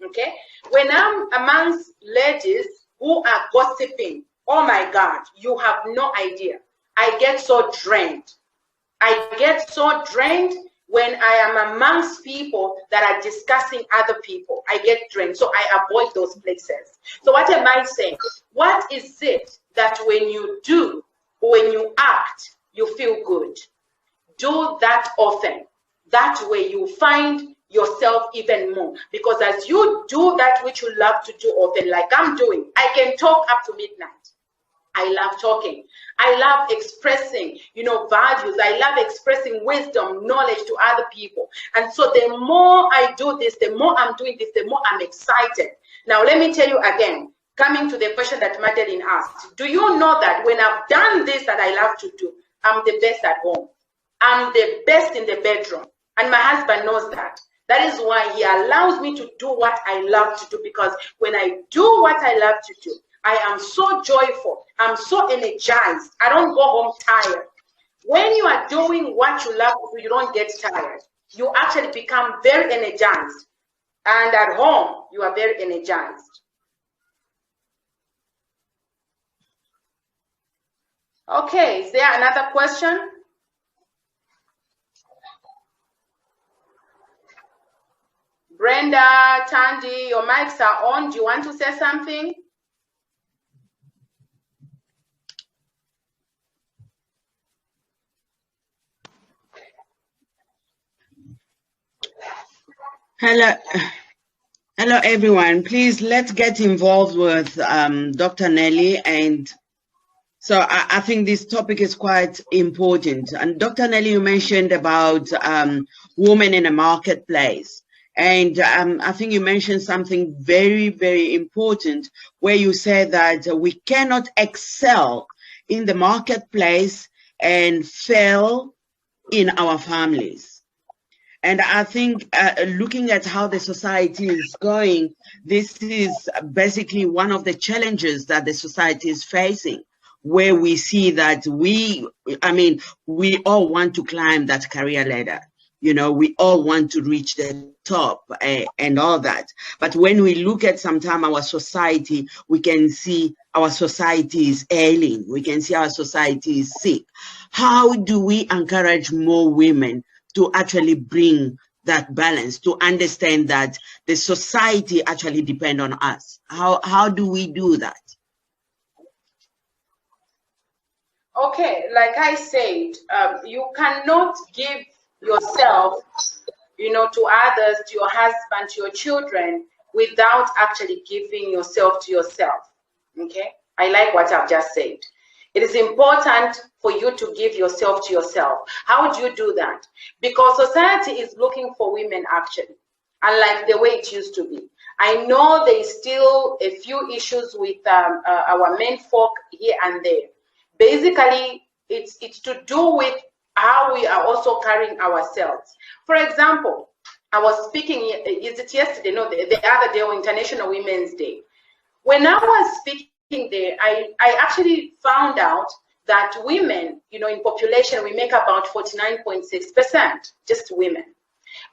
Okay? When I'm amongst ladies who are gossiping, oh my God, you have no idea. I get so drained. I get so drained when I am amongst people that are discussing other people. I get drained, so I avoid those places. So what am I saying? What is it that when you do, when you act, you feel good? Do that often. That way you find yourself even more. Because as you do that which you love to do often, like I'm doing, I can talk up to midnight. I love talking. I love expressing, values. I love expressing wisdom, knowledge to other people. And so the more I do this, the more I'm doing this, the more I'm excited. Now, let me tell you again, coming to the question that Madeline asked, do you know that when I've done this that I love to do, I'm the best at home. I'm the best in the bedroom. And my husband knows that. That is why he allows me to do what I love to do, because when I do what I love to do, I am so joyful. I'm so energized. I don't go home tired. When you are doing what you love to do, you don't get tired. You actually become very energized. And at home, you are very energized. Okay, is there another question? Brenda, Tandy, your mics are on. Do you want to say something? Hello everyone. Please, let's get involved with Dr. Nellie. And so I think this topic is quite important. And Dr. Nellie, you mentioned about women in a marketplace. And I think you mentioned something very, very important, where you said that we cannot excel in the marketplace and fail in our families. And I think looking at how the society is going, this is basically one of the challenges that the society is facing, where we see that we all want to climb that career ladder. We all want to reach the top and all that. But when we look at sometimes our society, we can see our society is ailing. We can see our society is sick. How do we encourage more women to actually bring that balance, to understand that the society actually depends on us? How do we do that? Okay, like I said, you cannot give yourself, to others, to your husband, to your children, without actually giving yourself to yourself. Okay, I like what I've just said. It is important for you to give yourself to yourself. How do you do that? Because society is looking for women, actually, unlike the way it used to be. I know there is still a few issues with our men folk here and there. Basically, it's to do with how we are also carrying ourselves. For example, I was speaking, is it yesterday? No, the other day on International Women's Day. When I was speaking there, I actually found out that women, you know, in population, we make about 49.6%, just women.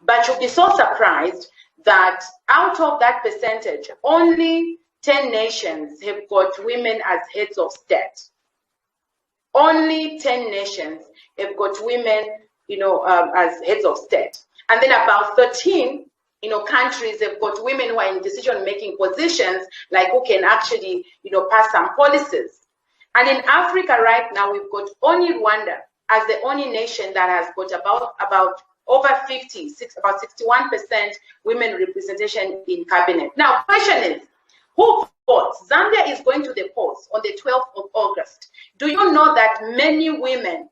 But you'll be so surprised that out of that percentage, only 10 nations have got women as heads of state. Only 10 nations have got women, you know, as heads of state. And then about 13, you know, countries have got women who are in decision-making positions, like who can actually, you know, pass some policies. And in Africa right now, we've got only Rwanda as the only nation that has got about over 61% women representation in cabinet. Now, question is, who votes? Zambia is going to the polls on the 12th of August. Do you know that many women,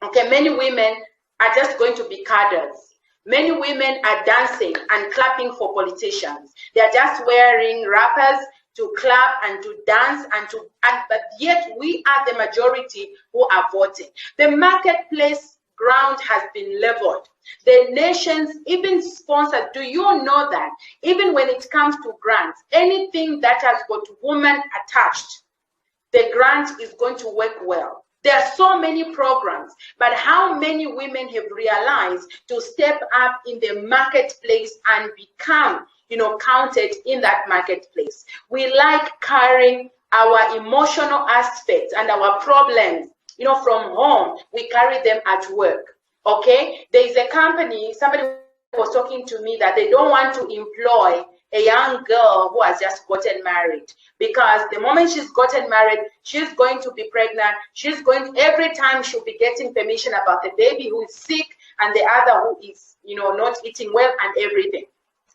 okay, many women are just going to be cadres? Many women are dancing and clapping for politicians. They are just wearing wrappers to clap and to dance but yet we are the majority who are voting. The marketplace ground has been leveled. The nations even sponsored. Do you know that even when it comes to grants, anything that has got women attached, the grant is going to work well. There are so many programs, but how many women have realized to step up in the marketplace and become, you know, counted in that marketplace? We like carrying our emotional aspects and our problems, you know, from home. We carry them at work. Okay, there is a company, somebody was talking to me that they don't want to employ a young girl who has just gotten married, because the moment she's gotten married, she's going to be pregnant. Every time she'll be getting permission about the baby who is sick and the other who is, you know, not eating well and everything.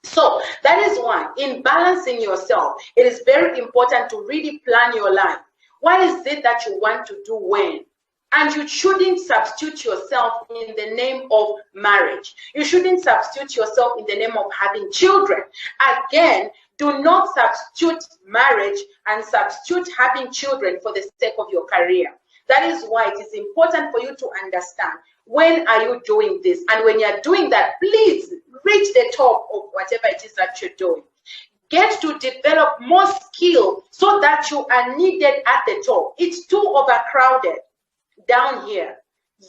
So that is why in balancing yourself, it is very important to really plan your life. What is it that you want to do when? And you shouldn't substitute yourself in the name of marriage. You shouldn't substitute yourself in the name of having children. Again, do not substitute marriage and substitute having children for the sake of your career. That is why it is important for you to understand, when are you doing this? And when you're doing that, please reach the top of whatever it is that you're doing. Get to develop more skill so that you are needed at the top. It's too overcrowded down here.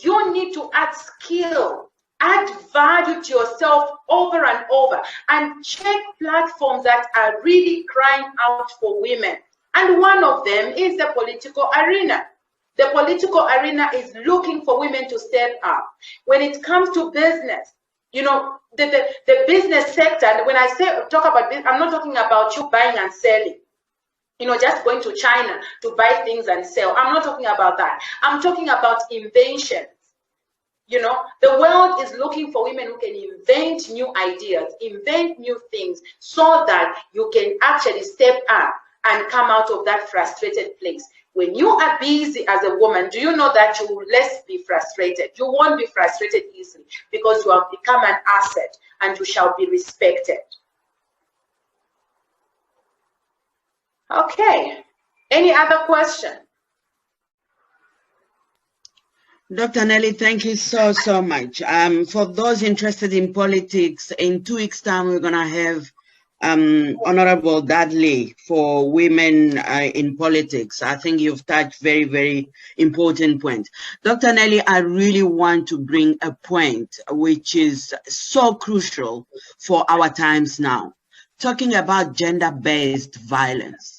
You need to add skill, add value to yourself over and over, and check platforms that are really crying out for women. And one of them is the political arena. The political arena is looking for women to step up. When it comes to business, you know, the business sector, and when I talk about this, I'm not talking about you buying and selling. You know, just going to China to buy things and sell. I'm not talking about that. I'm talking about inventions. You know, the world is looking for women who can invent new ideas, invent new things, so that you can actually step up and come out of that frustrated place. When you are busy as a woman, do you know that you will less be frustrated? You won't be frustrated easily because you have become an asset and you shall be respected. Okay, any other question? Dr. Nellie, thank you so much. For those interested in politics, in 2 weeks' time, we're going to have Honorable Dudley for women in politics. I think you've touched very important point. Dr. Nellie, I really want to bring a point which is so crucial for our times now, talking about gender-based violence.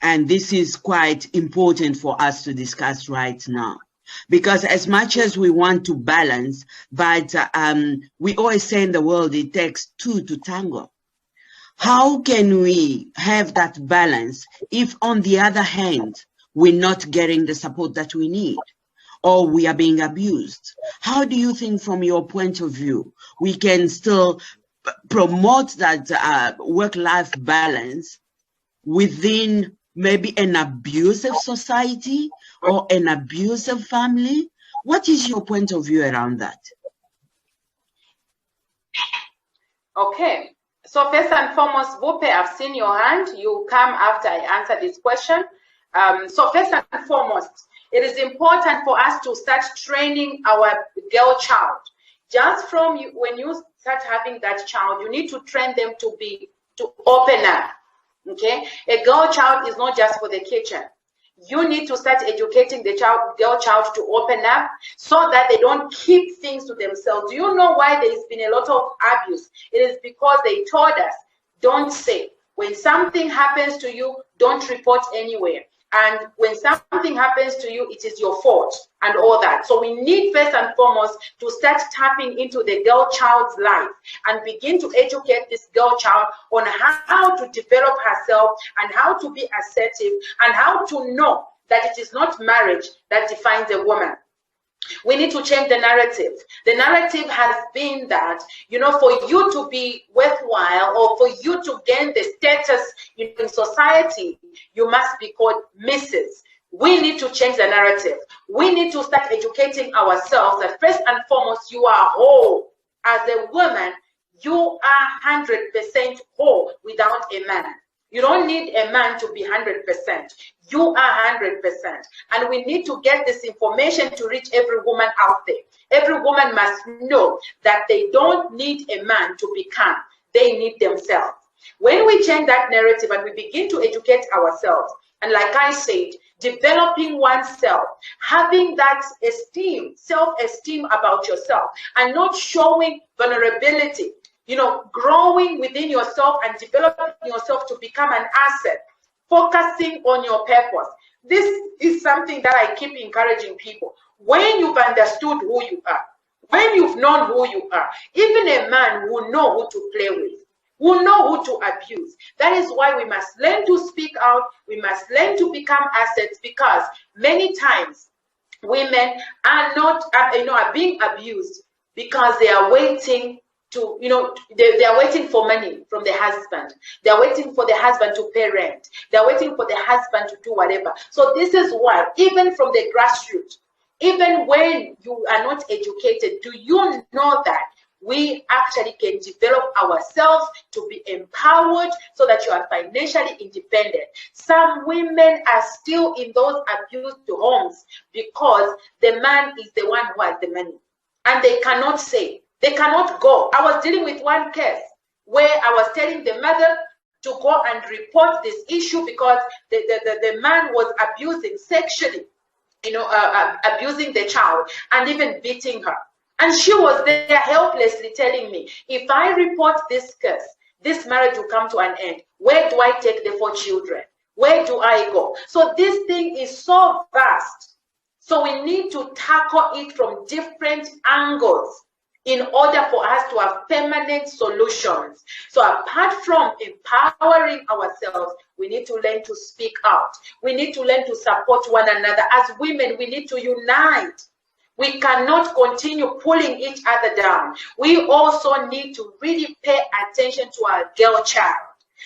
And this is quite important for us to discuss right now, because as much as we want to balance, but we always say in the world, it takes 2 to tango. How can we have that balance if, on the other hand, we're not getting the support that we need, or we are being abused? How do you think, from your point of view, we can still promote that work-life balance within maybe an abusive society or an abusive family? What is your point of view around that? Okay, so first and foremost, Bupe, I've seen your hand. You come after I answer this question. So first and foremost, It is important for us to start training our girl child. Just from you, when you start having that child, you need to train them to open up. Okay, a girl child is not just for the kitchen. You need to start educating the girl child to open up so that they don't keep things to themselves. Do you know why there's been a lot of abuse? It is because they told us, don't say. When something happens to you, don't report anywhere. And when something happens to you, it is your fault and all that. So we need first and foremost to start tapping into the girl child's life and begin to educate this girl child on how to develop herself and how to be assertive and how to know that it is not marriage that defines a woman. We need to change the narrative. The narrative has been that, you know, for you to be worthwhile or for you to gain the status in society, you must be called Mrs. We need to change the narrative. We need to start educating ourselves that first and foremost, you are whole. As a woman, you are 100% whole without a man. You don't need a man to be 100%. You are 100%. And we need to get this information to reach every woman out there. Every woman must know that they don't need a man to become. They need themselves. When we change that narrative and we begin to educate ourselves, and like I said, developing oneself, having that esteem, self-esteem about yourself, and not showing vulnerability, you know, growing within yourself and developing yourself to become an asset, focusing on your purpose. This is something that I keep encouraging people. When you've understood who you are, when you've known who you are, even a man will know who to play with, will know who to abuse. That is why we must learn to speak out. We must learn to become assets, because many times women are not, are being abused because they are waiting to, they are waiting for money from the husband. They are waiting for the husband to pay rent. They are waiting for the husband to do whatever. So this is why, even from the grassroots, even when you are not educated, do you know that we actually can develop ourselves to be empowered so that you are financially independent? Some women are still in those abused homes because the man is the one who has the money, and they cannot say, they cannot go. I was dealing with one case where I was telling the mother to go and report this issue because the man was abusing sexually, abusing the child and even beating her. And she was there helplessly telling me, if I report this case, this marriage will come to an end. Where do I take the 4 children? Where do I go? So this thing is so vast. So we need to tackle it from different angles in order for us to have permanent solutions. So apart from empowering ourselves, we need to learn to speak out. We need to learn to support one another. As women, we need to unite. We cannot continue pulling each other down. We also need to really pay attention to our girl child.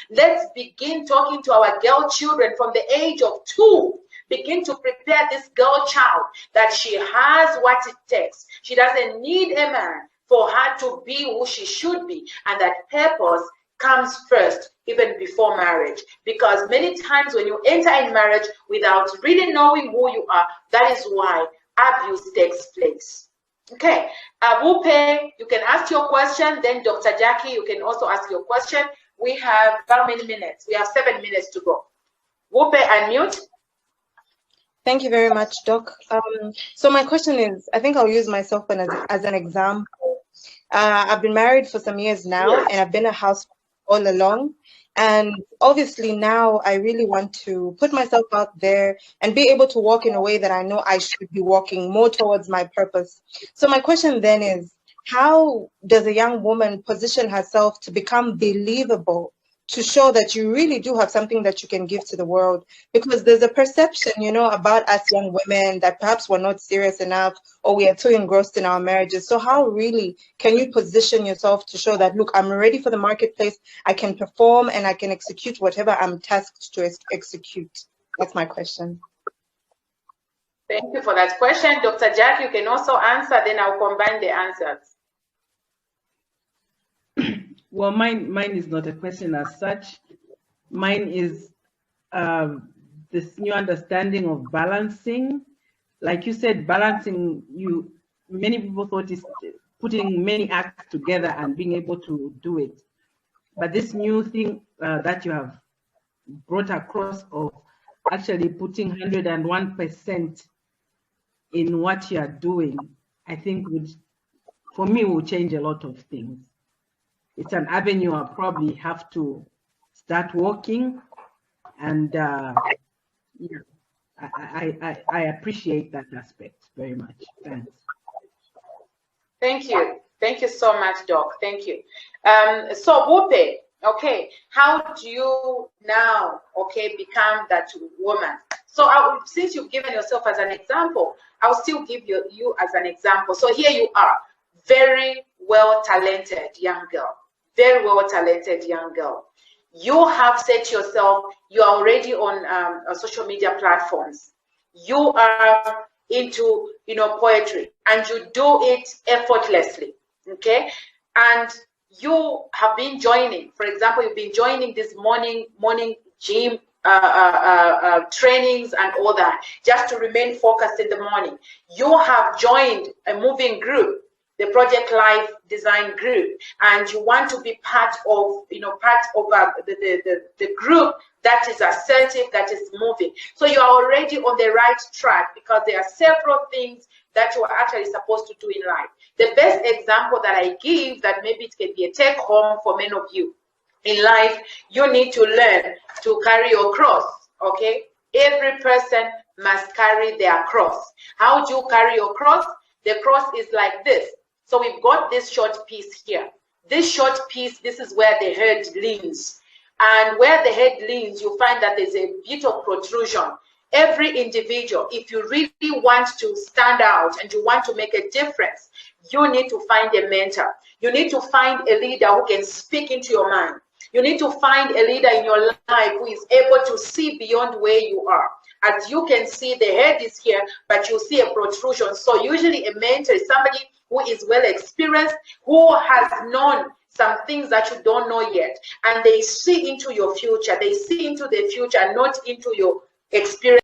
Let's begin talking to our girl children from the age of 2. Begin to prepare this girl child that she has what it takes. She doesn't need a man for her to be who she should be. And that purpose comes first, even before marriage. Because many times when you enter in marriage without really knowing who you are, that is why abuse takes place. Okay, Wupe, you can ask your question. Then Dr. Jackie, you can also ask your question. We have how many minutes? We have 7 minutes to go. Wupe, unmute. Thank you very much, Doc. So my question is, I think I'll use myself as an example. I've been married for some years now, and I've been a housewife all along. And obviously now I really want to put myself out there and be able to walk in a way that I know I should be walking more towards my purpose. So my question then is, how does a young woman position herself to become believable, to show that you really do have something that you can give to the world? Because there's a perception, about us young women that perhaps we're not serious enough or we are too engrossed in our marriages. So how really can you position yourself to show that, look, I'm ready for the marketplace, I can perform and I can execute whatever I'm tasked to execute? That's my question. Thank you for that question. Dr. Jack, you can also answer, then I'll combine the answers. Well, mine is not a question as such. Mine is this new understanding of balancing like you said, balancing, many people thought it's putting many acts together and being able to do it. But this new thing that you have brought across of actually putting 101% in what you are doing, I think for me, will change a lot of things. It's an avenue I'll probably have to start walking, and yeah, I appreciate that aspect very much. Thanks. Thank you. Thank you so much, Doc. Thank you. So Bupe, okay, how do you now, okay, become that woman? So since you've given yourself as an example, I'll still give you as an example. So here you are, very well talented young girl, very well talented young girl. You have set yourself, you are already on social media platforms. You are into, you know, poetry, and you do it effortlessly, okay? And you have been joining, for example, you've been joining this morning gym trainings and all that, just to remain focused in the morning. You have joined a moving group, the Project Life Design Group, and you want to be part of, you know, the group that is assertive, that is moving. So you are already on the right track, because there are several things that you are actually supposed to do in life. The best example that I give, that maybe it can be a take home for many of you in life, you need to learn to carry your cross, okay? Every person must carry their cross. How do you carry your cross? The cross is like this. So we've got this short piece here. This short piece, this is where the head leans. And where the head leans, you find that there's a bit of protrusion. Every individual, if you really want to stand out and you want to make a difference, you need to find a mentor. You need to find a leader who can speak into your mind. You need to find a leader in your life who is able to see beyond where you are. As you can see, the head is here, but you see a protrusion. So usually a mentor is somebody who is well experienced, who has known some things that you don't know yet, and they see into your future. They see into the future, not into your experience